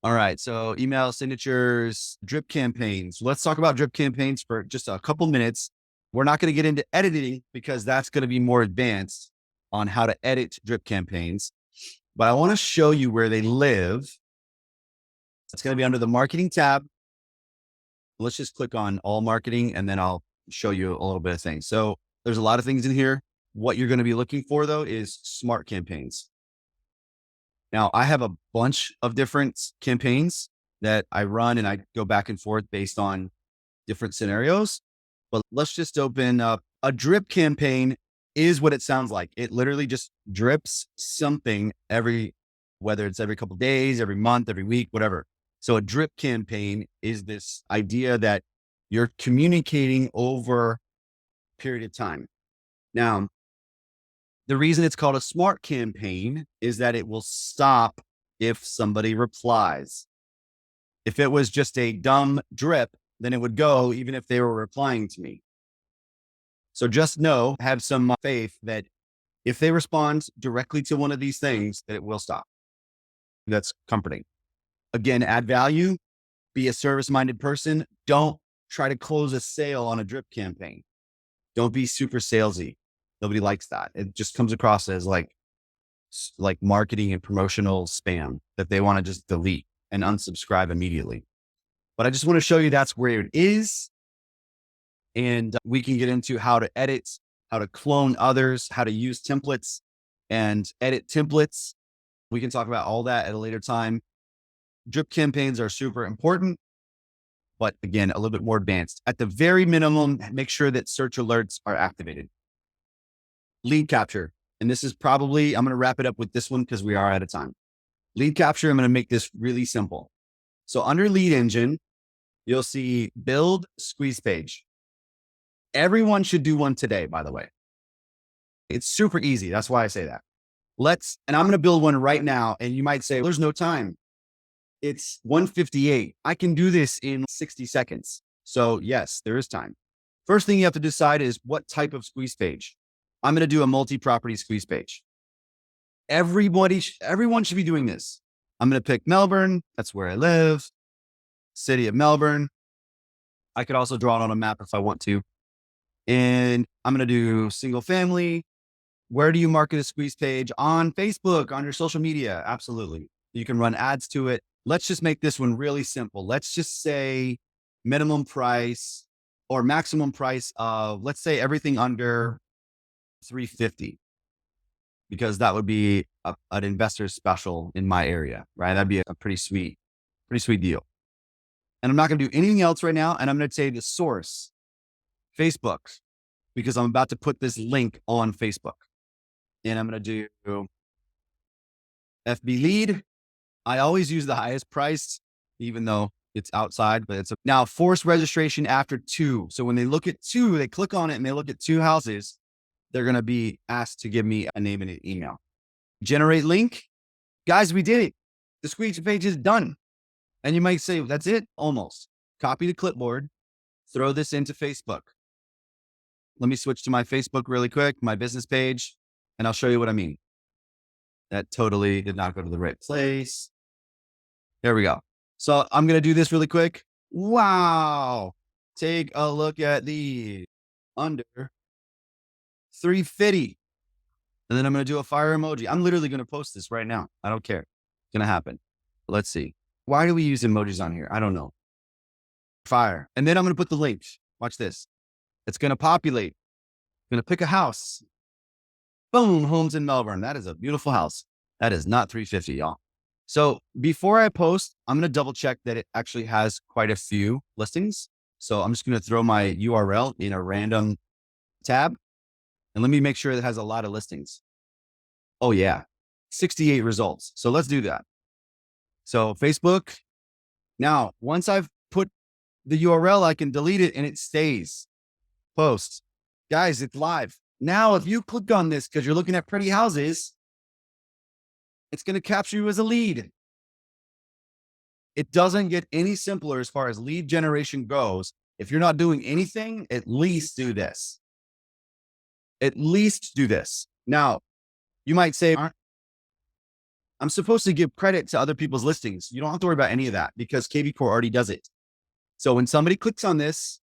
All right. So email signatures, drip campaigns. Let's talk about drip campaigns for just a couple minutes. We're not going to get into editing because that's going to be more advanced on how to edit drip campaigns. But I want to show you where they live. It's going to be under the marketing tab. Let's just click on all marketing and then I'll show you a little bit of things. So there's a lot of things in here. What you're going to be looking for though is smart campaigns. Now I have a bunch of different campaigns that I run and I go back and forth based on different scenarios, but let's just open up a drip campaign is what it sounds like. It literally just drips something whether it's every couple of days, every month, every week, whatever. So a drip campaign is this idea that you're communicating over a period of time. Now, the reason it's called a smart campaign is that it will stop if somebody replies. If it was just a dumb drip, then it would go even if they were replying to me. So just have some faith that if they respond directly to one of these things, that it will stop. That's comforting. Again, add value, be a service-minded person. Don't try to close a sale on a drip campaign. Don't be super salesy. Nobody likes that. It just comes across as like marketing and promotional spam that they want to just delete and unsubscribe immediately. But I just want to show you that's where it is. And we can get into how to edit, how to clone others, how to use templates and edit templates. We can talk about all that at a later time. Drip campaigns are super important, but again, a little bit more advanced. At the very minimum, make sure that search alerts are activated. Lead capture. And this is I'm going to wrap it up with this one because we are out of time. Lead capture, I'm going to make this really simple. So under lead engine, you'll see build squeeze page. Everyone should do one today, by the way. It's super easy. That's why I say that. And I'm going to build one right now. And you might say, there's no time. It's 1:58. I can do this in 60 seconds. So yes, there is time. First thing you have to decide is what type of squeeze page. I'm going to do a multi-property squeeze page. Everyone should be doing this. I'm going to pick Melbourne. That's where I live. City of Melbourne. I could also draw it on a map if I want to. And I'm going to do single family. Where do you market a squeeze page? On Facebook, on your social media? Absolutely. You can run ads to it. Let's just make this one really simple. Let's just say minimum price or maximum price of, let's say everything under $350, because that would be an investor special in my area, right? That'd be a pretty sweet deal. And I'm not going to do anything else right now. And I'm going to say the source, Facebook, because I'm about to put this link on Facebook. And I'm going to do FB lead. I always use the highest price, even though it's outside, but now forced registration after 2. So when they look at 2, they click on it and they look at 2 houses, they're going to be asked to give me a name and an email. Generate link. Guys, we did it. The squeeze page is done. And you might say, that's it? Almost. Copy the clipboard, throw this into Facebook. Let me switch to my Facebook really quick, my business page, and I'll show you what I mean. That totally did not go to the right place. There we go. So I'm going to do this really quick. Wow. Take a look at the under 350. And then I'm going to do a fire emoji. I'm literally going to post this right now. I don't care. It's going to happen. Let's see. Why do we use emojis on here? I don't know. Fire. And then I'm going to put the link. Watch this. It's going to populate. I'm going to pick a house. Boom, homes in Melbourne. That is a beautiful house. That is not 350, y'all. So before I post, I'm going to double check that it actually has quite a few listings. So I'm just going to throw my URL in a random tab and let me make sure it has a lot of listings. Oh yeah, 68 results. So let's do that. So Facebook. Now, once I've put the URL, I can delete it and it stays. Post. Guys, it's live. Now, if you click on this because you're looking at pretty houses, it's going to capture you as a lead. It doesn't get any simpler as far as lead generation goes. If you're not doing anything, at least do this. At least do this. Now, you might say, I'm supposed to give credit to other people's listings. You don't have to worry about any of that because Kvcore already does it. So when somebody clicks on this,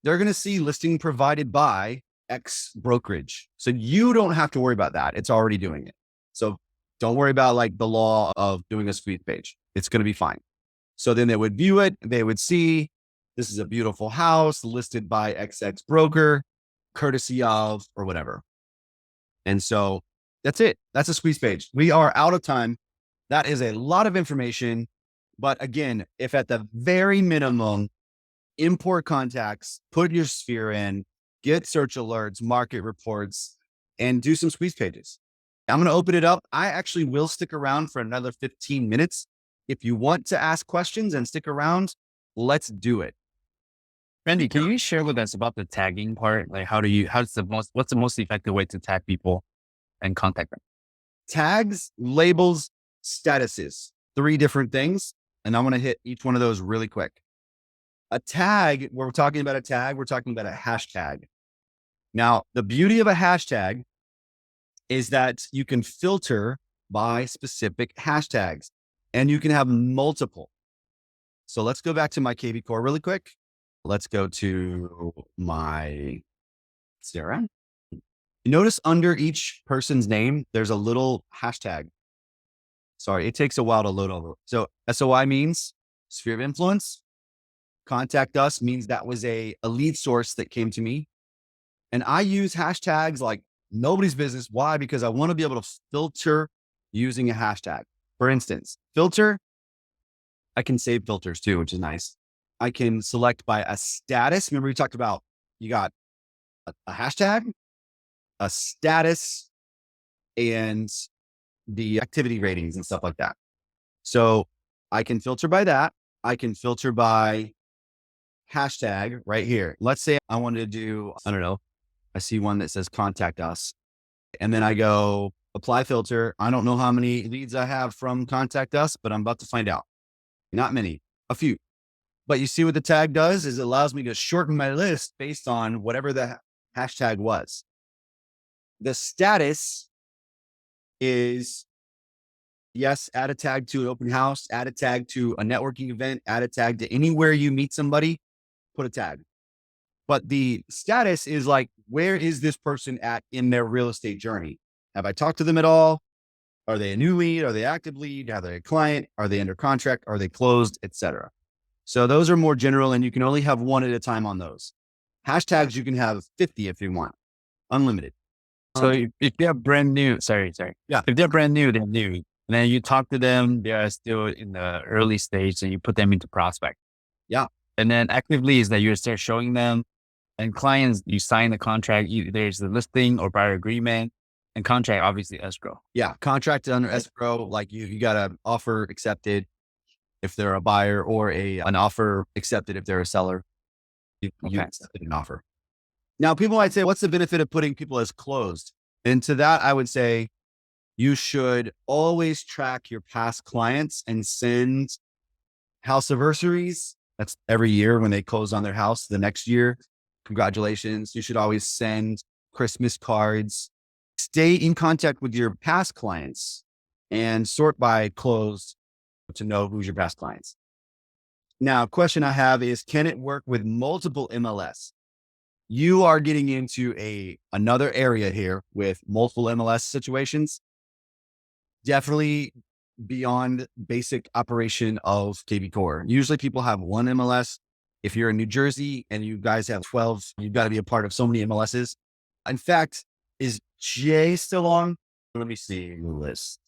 they're going to see listing provided by X brokerage. So you don't have to worry about that. It's already doing it. So don't worry about like the law of doing a squeeze page. It's going to be fine. So then they would view it. They would see this is a beautiful house listed by XX broker, courtesy of, or whatever. And so that's it. That's a squeeze page. We are out of time. That is a lot of information. But again, if at the very minimum, import contacts, put your sphere in, get search alerts, market reports, and do some squeeze pages. I'm going to open it up. I actually will stick around for another 15 minutes. If you want to ask questions and stick around, let's do it. Randy, can you share with us about the tagging part? Like, what's the most effective way to tag people and contact them? Tags, labels, statuses, 3 different things. And I'm going to hit each one of those really quick. A tag, when we're talking about a tag, we're talking about a hashtag. Now, the beauty of a hashtag is that you can filter by specific hashtags and you can have multiple. So let's go back to my Kvcore really quick. Let's go to my CRM. Notice under each person's name, there's a little hashtag. Sorry, it takes a while to load over. So SOI means sphere of influence. Contact us means that was a lead source that came to me. And I use hashtags like nobody's business. Why? Because I want to be able to filter using a hashtag. For instance, filter, I can save filters too, which is nice. I can select by a status. Remember we talked about, you got a hashtag, a status, and the activity ratings and stuff like that. So I can filter by that. I can filter by hashtag right here. Let's say I wanted to do, I don't know, I see one that says contact us. And then I go apply filter. I don't know how many leads I have from contact us, but I'm about to find out. Not many, a few. But you see what the tag does is it allows me to shorten my list based on whatever the hashtag was. The status is, yes, add a tag to an open house, add a tag to a networking event, add a tag to anywhere you meet somebody, put a tag. But the status is like, where is this person at in their real estate journey? Have I talked to them at all? Are they a new lead? Are they active lead? Are they a client? Are they under contract? Are they closed, etc.? So those are more general and you can only have one at a time on those. Hashtags, you can have 50 if you want, unlimited. So if they're brand new, sorry. Yeah. If they're brand new, they're new. And then you talk to them, they are still in the early stage and you put them into prospect. Yeah. And then active leads that you start showing them, and clients, you sign the contract, there's the listing or buyer agreement, and contract, obviously escrow. Yeah. Contract under escrow, like you got an offer accepted if they're a buyer or an offer accepted if they're a seller. You accepted an offer. Now, people might say, what's the benefit of putting people as closed? And to that, I would say you should always track your past clients and send house anniversaries. That's every year when they close on their house the next year. Congratulations. You should always send Christmas cards. Stay in contact with your past clients and sort by closed to know who's your past clients. Now, question I have is, can it work with multiple MLS? You are getting into another area here with multiple MLS situations. Definitely beyond basic operation of Kvcore. Usually people have one MLS. If you're in New Jersey and you guys have 12, you've got to be a part of so many MLSs. In fact, Is Jay still on? Let me see the list.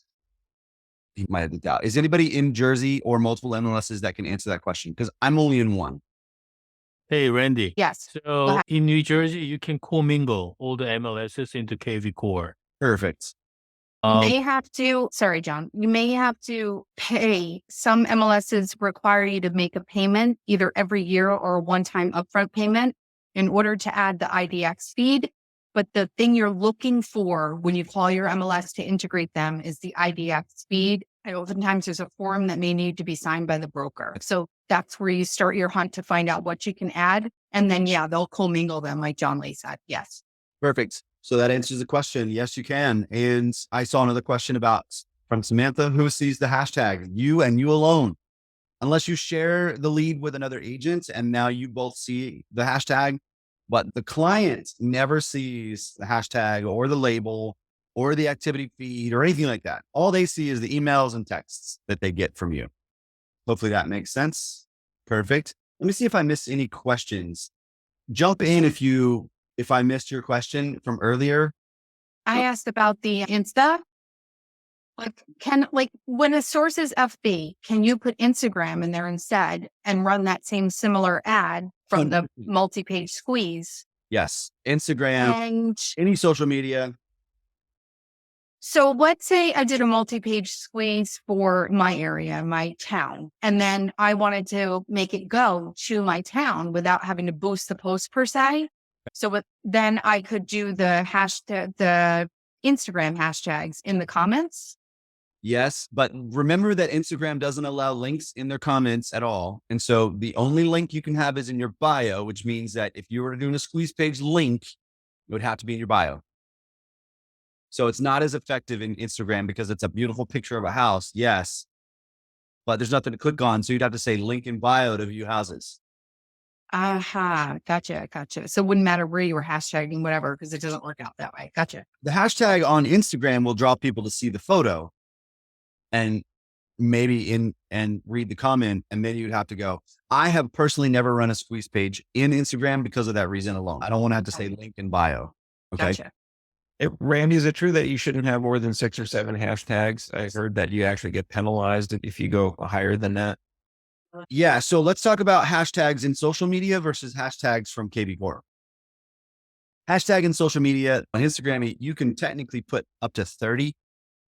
He might have been out. Is anybody in Jersey or multiple MLSs that can answer that question? Because I'm only in one. Hey, Randy. Yes. So in New Jersey, you can commingle all the MLSs into Kvcore. Perfect. You may have to, sorry, John, you may have to pay. Some MLSs require you to make a payment either every year or a one-time upfront payment in order to add the IDX feed. But the thing you're looking for when you call your MLS to integrate them is the IDX feed. And oftentimes there's a form that may need to be signed by the broker. So that's where you start your hunt to find out what you can add. And then, yeah, they'll commingle them like John Lee said. Yes. Perfect. So that answers the question. Yes, you can. And I saw another question from Samantha, who sees the hashtag, you and you alone. Unless you share the lead with another agent and now you both see the hashtag, but the client never sees the hashtag or the label or the activity feed or anything like that. All they see is the emails and texts that they get from you. Hopefully that makes sense. Perfect. Let me see if I missed any questions. Jump in if I missed your question from earlier. I asked about the Insta. When a source is FB, can you put Instagram in there instead and run that same similar ad from the multi-page squeeze? Yes. Instagram, And any social media. so let's say I did a multi-page squeeze for my area, my town, and then I wanted to make it go to my town without having to boost the post per se. So then I could do the Instagram hashtags in the comments. Yes, but remember that Instagram doesn't allow links in their comments at all. And so the only link you can have is in your bio, which means that if you were doing a squeeze page link, it would have to be in your bio. So it's not as effective in Instagram because it's a beautiful picture of a house. Yes, but there's nothing to click on. So you'd have to say link in bio to view houses. Aha. Gotcha. So it wouldn't matter where you were hashtagging, whatever, because it doesn't work out that way. Gotcha. The hashtag on Instagram will draw people to see the photo and maybe and read the comment. And then you'd have to go. I have personally never run a squeeze page in Instagram because of that reason alone. I don't want to have to say link in bio. Okay. Gotcha. Randy, is it true that you shouldn't have more than 6 or 7 hashtags? I heard that you actually get penalized if you go higher than that. Yeah. So let's talk about hashtags in social media versus hashtags from Kvcore. Hashtag in social media on Instagram, you can technically put up to 30.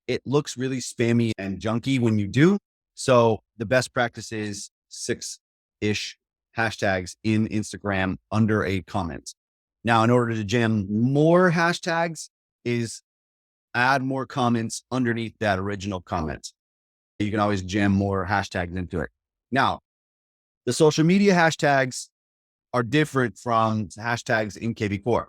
It looks really spammy and junky when you do. So the best practice is 6-ish hashtags in Instagram under a comment. Now, in order to jam more hashtags is add more comments underneath that original comment. You can always jam more hashtags into it. Now, the social media hashtags are different from hashtags in Kvcore.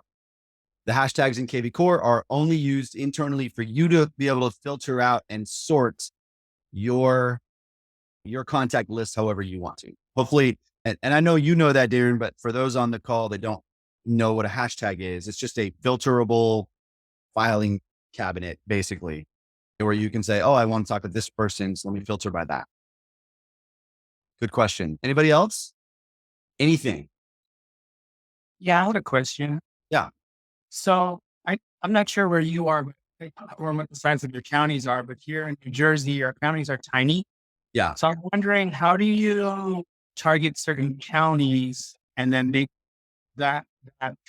The hashtags in Kvcore are only used internally for you to be able to filter out and sort your contact list however you want to. Hopefully, and I know you know that, Darren, but for those on the call that don't know what a hashtag is, it's just a filterable filing cabinet, basically, where you can say, oh, I want to talk with this person, so let me filter by that. Good question. Anybody else? Anything? Yeah, I have a question. Yeah. So I'm not sure where you are, or what the size of your counties are, but here in New Jersey, our counties are tiny. Yeah. So I'm wondering, how do you target certain counties and then make that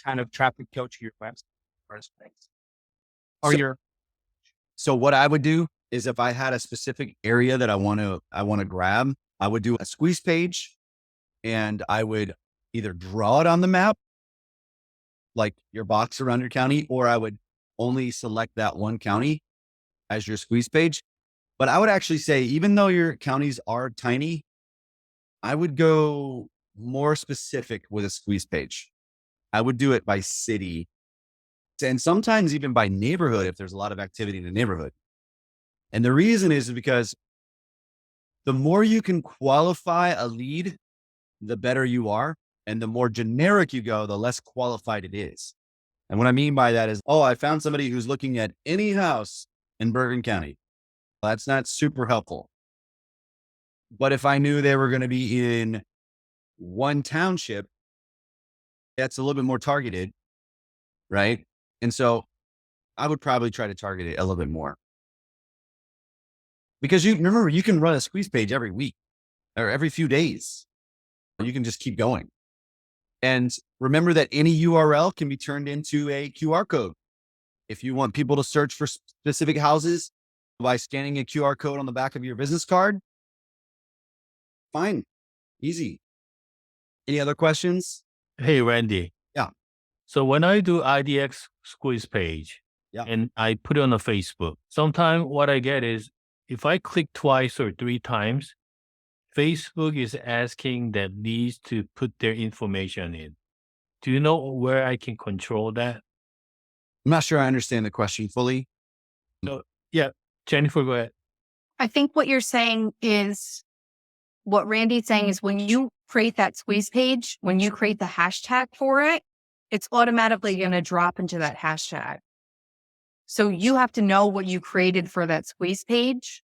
kind of traffic go to your website first place? Or So what I would do is if I had a specific area that I want to grab, I would do a squeeze page and I would either draw it on the map, like your box around your county, or I would only select that one county as your squeeze page. But I would actually say, even though your counties are tiny, I would go more specific with a squeeze page. I would do it by city and sometimes even by neighborhood if there's a lot of activity in the neighborhood. And the reason is because the more you can qualify a lead, the better you are. And the more generic you go, the less qualified it is. And what I mean by that is, oh, I found somebody who's looking at any house in Bergen County. That's not super helpful. But if I knew they were going to be in one township, that's a little bit more targeted, right? And so I would probably try to target it a little bit more. Because you remember, you can run a squeeze page every week or every few days. You can just keep going. And remember that any URL can be turned into a QR code. If you want people to search for specific houses by scanning a QR code on the back of your business card, fine, easy. Any other questions? Hey, Randy. Yeah. So when I do IDX squeeze page Yeah. and I put it on a Facebook, sometimes what I get is if I click twice or 3 times, Facebook is asking that leads to put their information in. Do you know where I can control that? I'm not sure I understand the question fully. Yeah. Jennifer, go ahead. I think what you're saying is what Randy's saying is when you create that squeeze page, when you create the hashtag for it, it's automatically going to drop into that hashtag. So you have to know what you created for that squeeze page,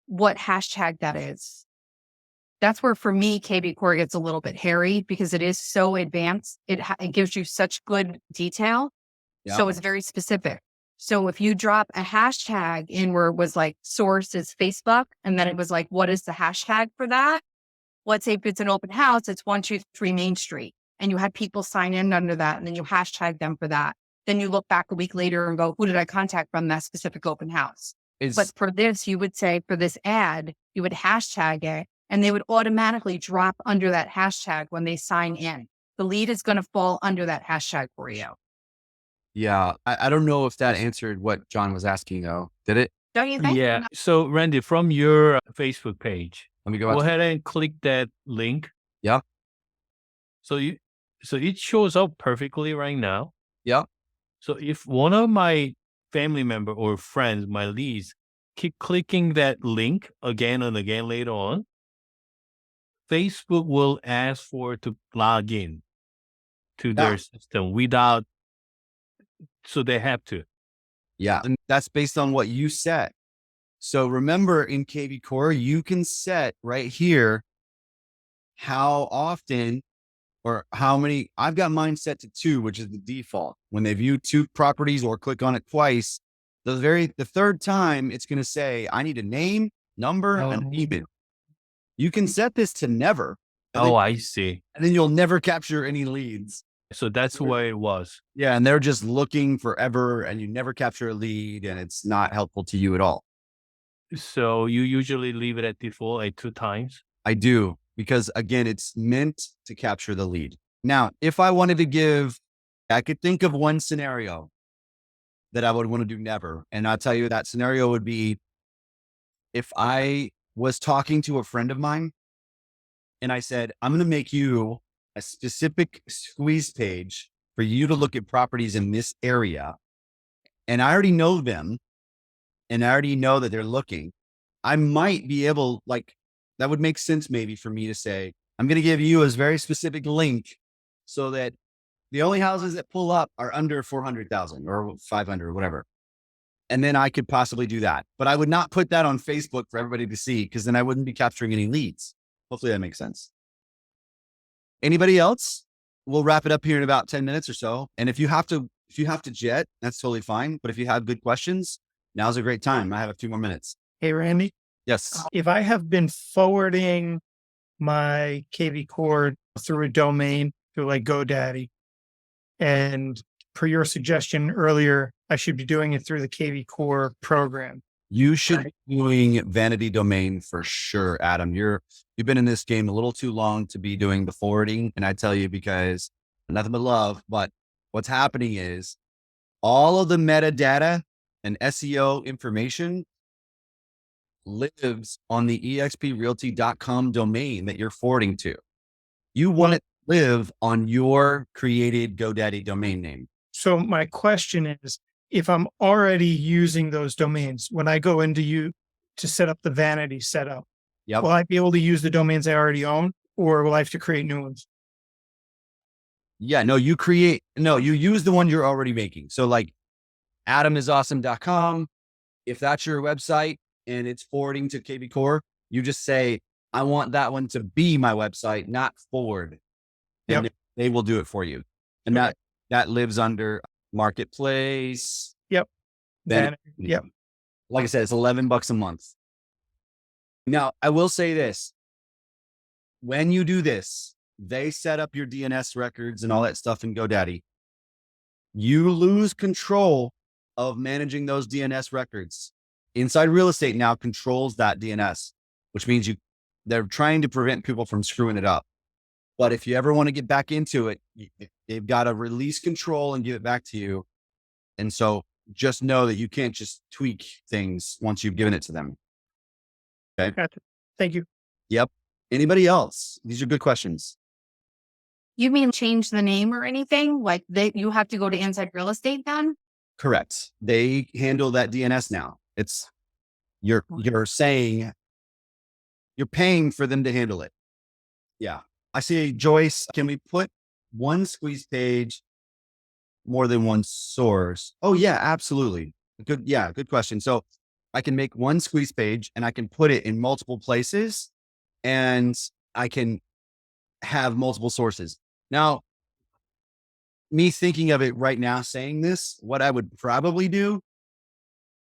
what hashtag that is. That's where, for me, Kvcore gets a little bit hairy because it is so advanced. It gives you such good detail. Yeah. So it's very specific. So if you drop a hashtag in where it was like source is Facebook, and then it was like, what is the hashtag for that? Let's say if it's an open house, it's 123 Main Street. And you had people sign in under that, and then you hashtag them for that. Then you look back a week later and go, who did I contact from that specific open house? But for this, you would say for this ad, you would hashtag it, and they would automatically drop under that hashtag when they sign in. The lead is going to fall under that hashtag for you. Yeah. I don't know if that answered what John was asking, though. Did it? Don't you think? Yeah. So Randy, from your Facebook page, Let me go ahead and click that link. Yeah. So it shows up perfectly right now. Yeah. So if one of my family member or friends, my leads, keep clicking that link again and again later on, Facebook will ask for it to log in to their system without, so they have to. Yeah. And that's based on what you set. So remember, in Kvcore, you can set right here how often or how many. I've got mine set to 2, which is the default. When they view 2 properties or click on it twice, the third time it's going to say, I need a name, number, and email. You can set this to never. I see. And then you'll never capture any leads. So that's where it was. Yeah. And they're just looking forever, and you never capture a lead, and it's not helpful to you at all. So you usually leave it at default at 2 times? I do, because again, it's meant to capture the lead. Now, if I wanted to give, I could think of one scenario that I would want to do never. And I'll tell you, that scenario would be if I was talking to a friend of mine and I said, I'm going to make you a specific squeeze page for you to look at properties in this area. And I already know them, and I already know that they're looking. I might be able, that would make sense maybe for me to say, I'm going to give you a very specific link so that the only houses that pull up are under 400,000 or 500 or whatever. And then I could possibly do that, but I would not put that on Facebook for everybody to see, because then I wouldn't be capturing any leads. Hopefully that makes sense. Anybody else? We'll wrap it up here in about 10 minutes or so. And if you have to jet, that's totally fine. But if you have good questions, now's a great time. I have a few more minutes. Hey, Randy, Yes. if I have been forwarding my Kvcore through a domain through like GoDaddy, and per your suggestion earlier, I should be doing it through the Kvcore program. You should be doing Vanity Domain for sure, Adam. You've been in this game a little too long to be doing the forwarding. And I tell you, because nothing but love, but what's happening is all of the metadata and SEO information lives on the exprealty.com domain that you're forwarding to. You want it to live on your created GoDaddy domain name. So my question is, if I'm already using those domains, when I go into you to set up the vanity setup, Yep. will I be able to use the domains I already own, or will I have to create new ones? Yeah, no, you use the one you're already making. So like adamisawesome.com, if that's your website and it's forwarding to Kvcore, you just say, I want that one to be my website, not forward. And they will do it for you. And that lives under Marketplace. Yep. Then, Yep. like I said, it's $11 a month. Now, I will say this. When you do this, they set up your DNS records and all that stuff in GoDaddy. You lose control of managing those DNS records. Inside Real Estate now controls that DNS, which means they're trying to prevent people from screwing it up. But if you ever want to get back into it, they've got to release control and give it back to you. And so just know that you can't just tweak things once you've given it to them. Okay. Gotcha. Thank you. Yep. Anybody else? These are good questions. You mean change the name or anything? Like you have to go to Inside Real Estate then? Correct. They handle that DNS now. You're saying you're paying for them to handle it. Yeah. I see, Joyce, can we put one squeeze page more than one source? Oh yeah, absolutely. Good question. So I can make one squeeze page and I can put it in multiple places and I can have multiple sources. Now, me thinking of it right now, saying this, what I would probably do,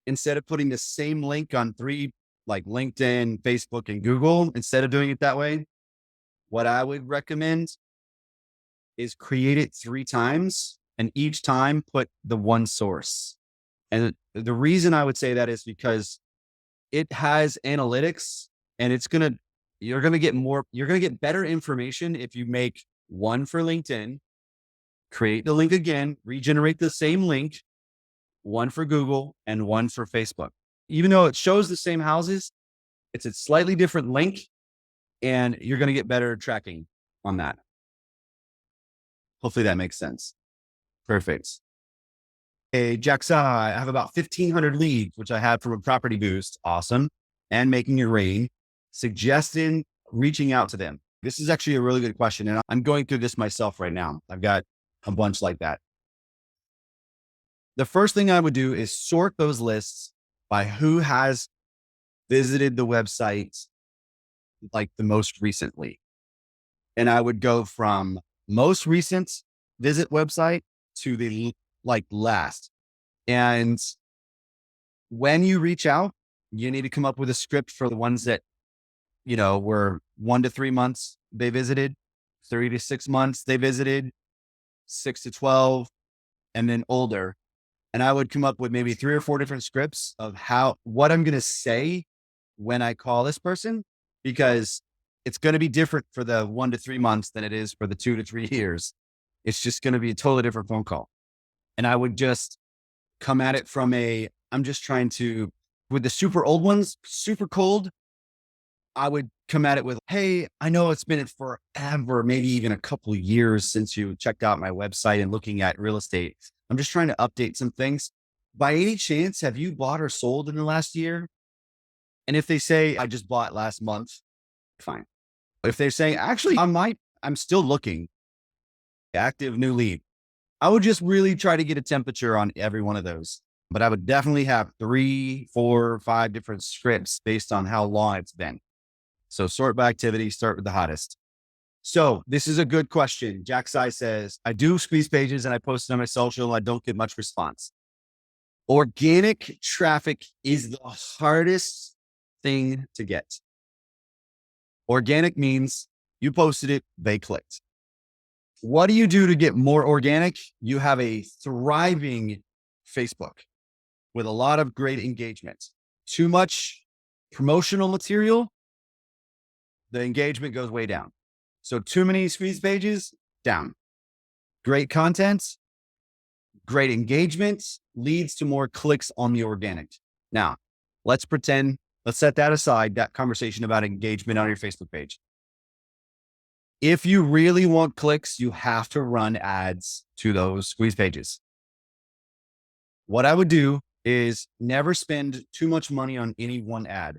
instead of putting the same link on 3, like LinkedIn, Facebook, and Google, instead of doing it that way, what I would recommend is create it 3 times and each time put the one source. And the reason I would say that is because it has analytics and you're going to get better information if you make one for LinkedIn, create the link again, regenerate the same link, one for Google and one for Facebook. Even though it shows the same houses, it's a slightly different link and you're going to get better tracking on that. Hopefully that makes sense. Perfect. Hey, Jackson, I have about 1,500 leads, which I had from a property boost. Awesome. And making it rain. Suggesting reaching out to them. This is actually a really good question. And I'm going through this myself right now. I've got a bunch like that. The first thing I would do is sort those lists by who has visited the website like the most recently. And I would go from most recent visit website to the last. And when you reach out, you need to come up with a script for the ones that, were 1 to 3 months they visited, 3 to 6 months they visited, 6 to 12, and then older. And I would come up with maybe 3 or 4 different scripts of what I'm going to say when I call this person, because it's going to be different for the 1 to 3 months than it is for the 2 to 3 years. It's just going to be a totally different phone call. And I would just come at it from I'm just trying to, with the super old ones, super cold, I would come at it with, hey, I know it's been forever, maybe even a couple of years since you checked out my website and looking at real estate. I'm just trying to update some things. By any chance, have you bought or sold in the last year? And if they say, I just bought last month, fine. But if they're saying, actually, I'm still looking, active new lead, I would just really try to get a temperature on every one of those. But I would definitely have 3, 4, 5 different scripts based on how long it's been. So sort by activity, start with the hottest. So this is a good question. Jack Sai says, I do squeeze pages and I post it on my social. I don't get much response. Organic traffic is the hardest thing to get. Organic means you posted it, they clicked. What do you do to get more organic? You have a thriving Facebook with a lot of great engagement. Too much promotional material, the engagement goes way down. So too many squeeze pages, down. Great content, great engagement leads to more clicks on the organic. Now, let's set that aside, that conversation about engagement on your Facebook page. If you really want clicks, you have to run ads to those squeeze pages. What I would do is never spend too much money on any one ad.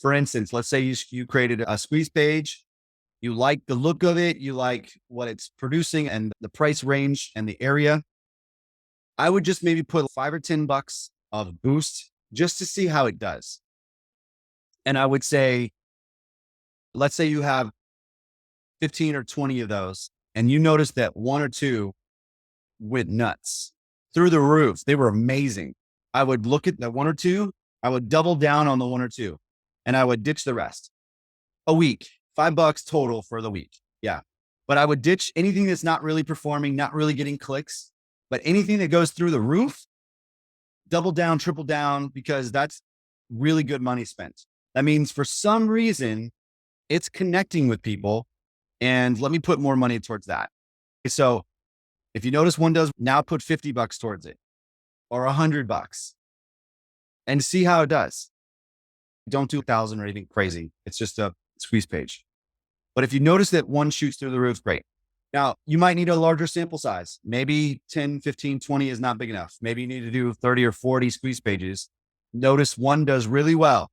For instance, let's say you created a squeeze page. You like the look of it. You like what it's producing and the price range and the area. I would just maybe put $5 or $10 of boost just to see how it does. And I would say, let's say you have 15 or 20 of those and you notice that 1 or 2 went nuts through the roof. They were amazing. I would look at the one or two. I would double down on the one or two and I would ditch the rest. A week, $5 total for the week. Yeah. But I would ditch anything that's not really performing, not really getting clicks, but anything that goes through the roof, double down, triple down, because that's really good money spent. That means for some reason it's connecting with people, and let me put more money towards that. So if you notice one does, now put $50 towards it or $100 and see how it does. Don't do 1,000 or anything crazy. It's just a squeeze page. But if you notice that one shoots through the roof, great. Now you might need a larger sample size. Maybe 10, 15, 20 is not big enough. Maybe you need to do 30 or 40 squeeze pages. Notice one does really well.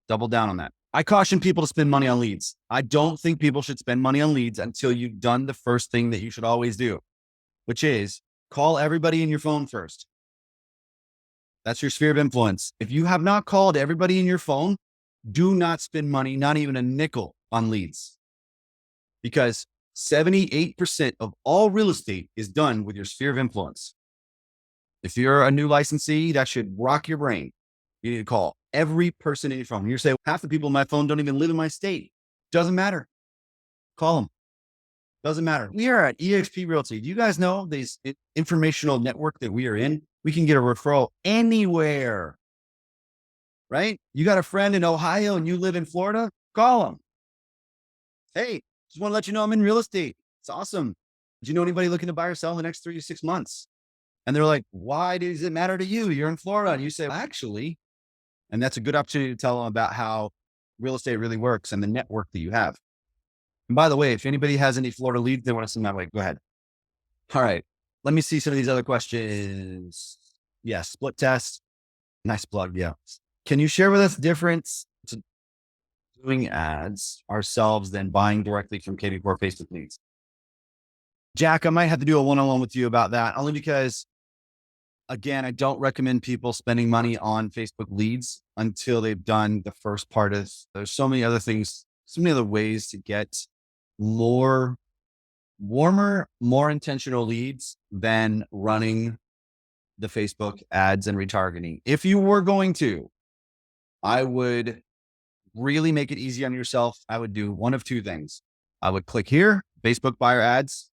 Double down on that. I caution people to spend money on leads. I don't think people should spend money on leads until you've done the first thing that you should always do, which is call everybody in your phone first. That's your sphere of influence. If you have not called everybody in your phone, do not spend money, not even a nickel, on leads, because 78% of all real estate is done with your sphere of influence. If you're a new licensee, that should rock your brain. You need to call every person in your phone. You say, half the people in my phone don't even live in my state. Doesn't matter. Call them. Doesn't matter. We are at eXp Realty. Do you guys know this informational network that we are in? We can get a referral anywhere, right? You got a friend in Ohio and you live in Florida? Call them. Hey, just want to let you know I'm in real estate. It's awesome. Do you know anybody looking to buy or sell in the next 3 to 6 months? And they're like, why does it matter to you? You're in Florida. And you say, well, actually, and that's a good opportunity to tell them about how real estate really works and the network that you have. And by the way, if anybody has any Florida leads they want to send my way, go ahead. All right. Let me see some of these other questions. Yeah. Split test. Nice plug. Yeah. Can you share with us the difference to doing ads ourselves than buying directly from Kvcore Facebook leads? Jack, I might have to do a one-on-one with you about that, only because, again, I don't recommend people spending money on Facebook leads until they've done the first part of, there's so many other things, so many other ways to get warmer, more intentional leads than running the Facebook ads and retargeting. If you were going to, I would really make it easy on yourself. I would do one of two things. I would click here, Facebook buyer ads.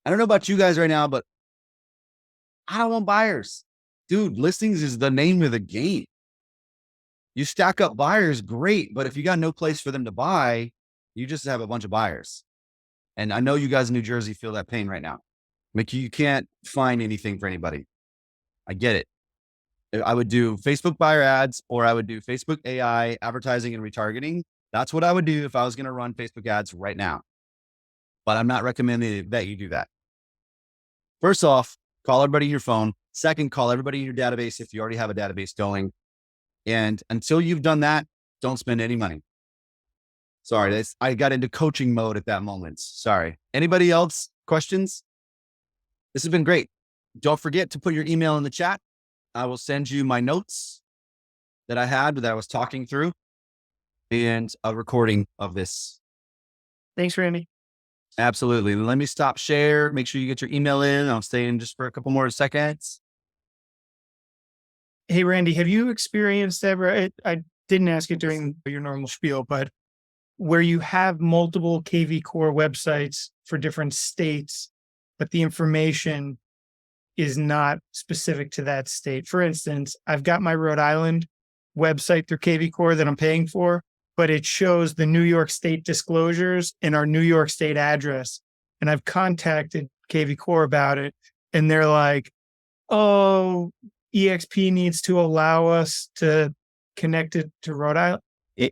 I don't know about you guys right now, but I don't want buyers. Dude, listings is the name of the game. You stack up buyers, great. But if you got no place for them to buy, you just have a bunch of buyers. And I know you guys in New Jersey feel that pain right now. Like you can't find anything for anybody. I get it. I would do Facebook buyer ads, or I would do Facebook AI advertising and retargeting. That's what I would do if I was going to run Facebook ads right now. But I'm not recommending that you do that. First off, call everybody in your phone. Second, call everybody in your database if you already have a database going. And until you've done that, don't spend any money. Sorry, I got into coaching mode at that moment. Sorry. Anybody else? Questions? This has been great. Don't forget to put your email in the chat. I will send you my notes that I had that I was talking through and a recording of this. Thanks, Randy. Absolutely. Let me stop share. Make sure you get your email in. I'll stay in just for a couple more seconds. Hey, Randy, have you experienced ever, I didn't ask it during your normal spiel, but where you have multiple Kvcore websites for different states, but the information is not specific to that state? For instance, I've got my Rhode Island website through Kvcore that I'm paying for, but it shows the New York State disclosures and our New York State address. And I've contacted Kvcore about it, and they're like, oh, EXP needs to allow us to connect it to Rhode Island.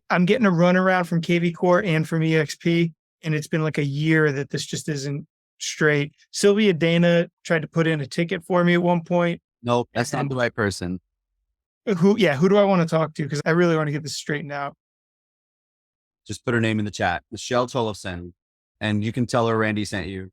I'm getting a runaround from Kvcore and from EXP, and it's been like a year that this just isn't straight. Sylvia Dana tried to put in a ticket for me at one point. Nope, that's not the right person. Who do I want to talk to? Because I really want to get this straightened out. Just put her name in the chat, Michelle Tollefson, and you can tell her Randy sent you.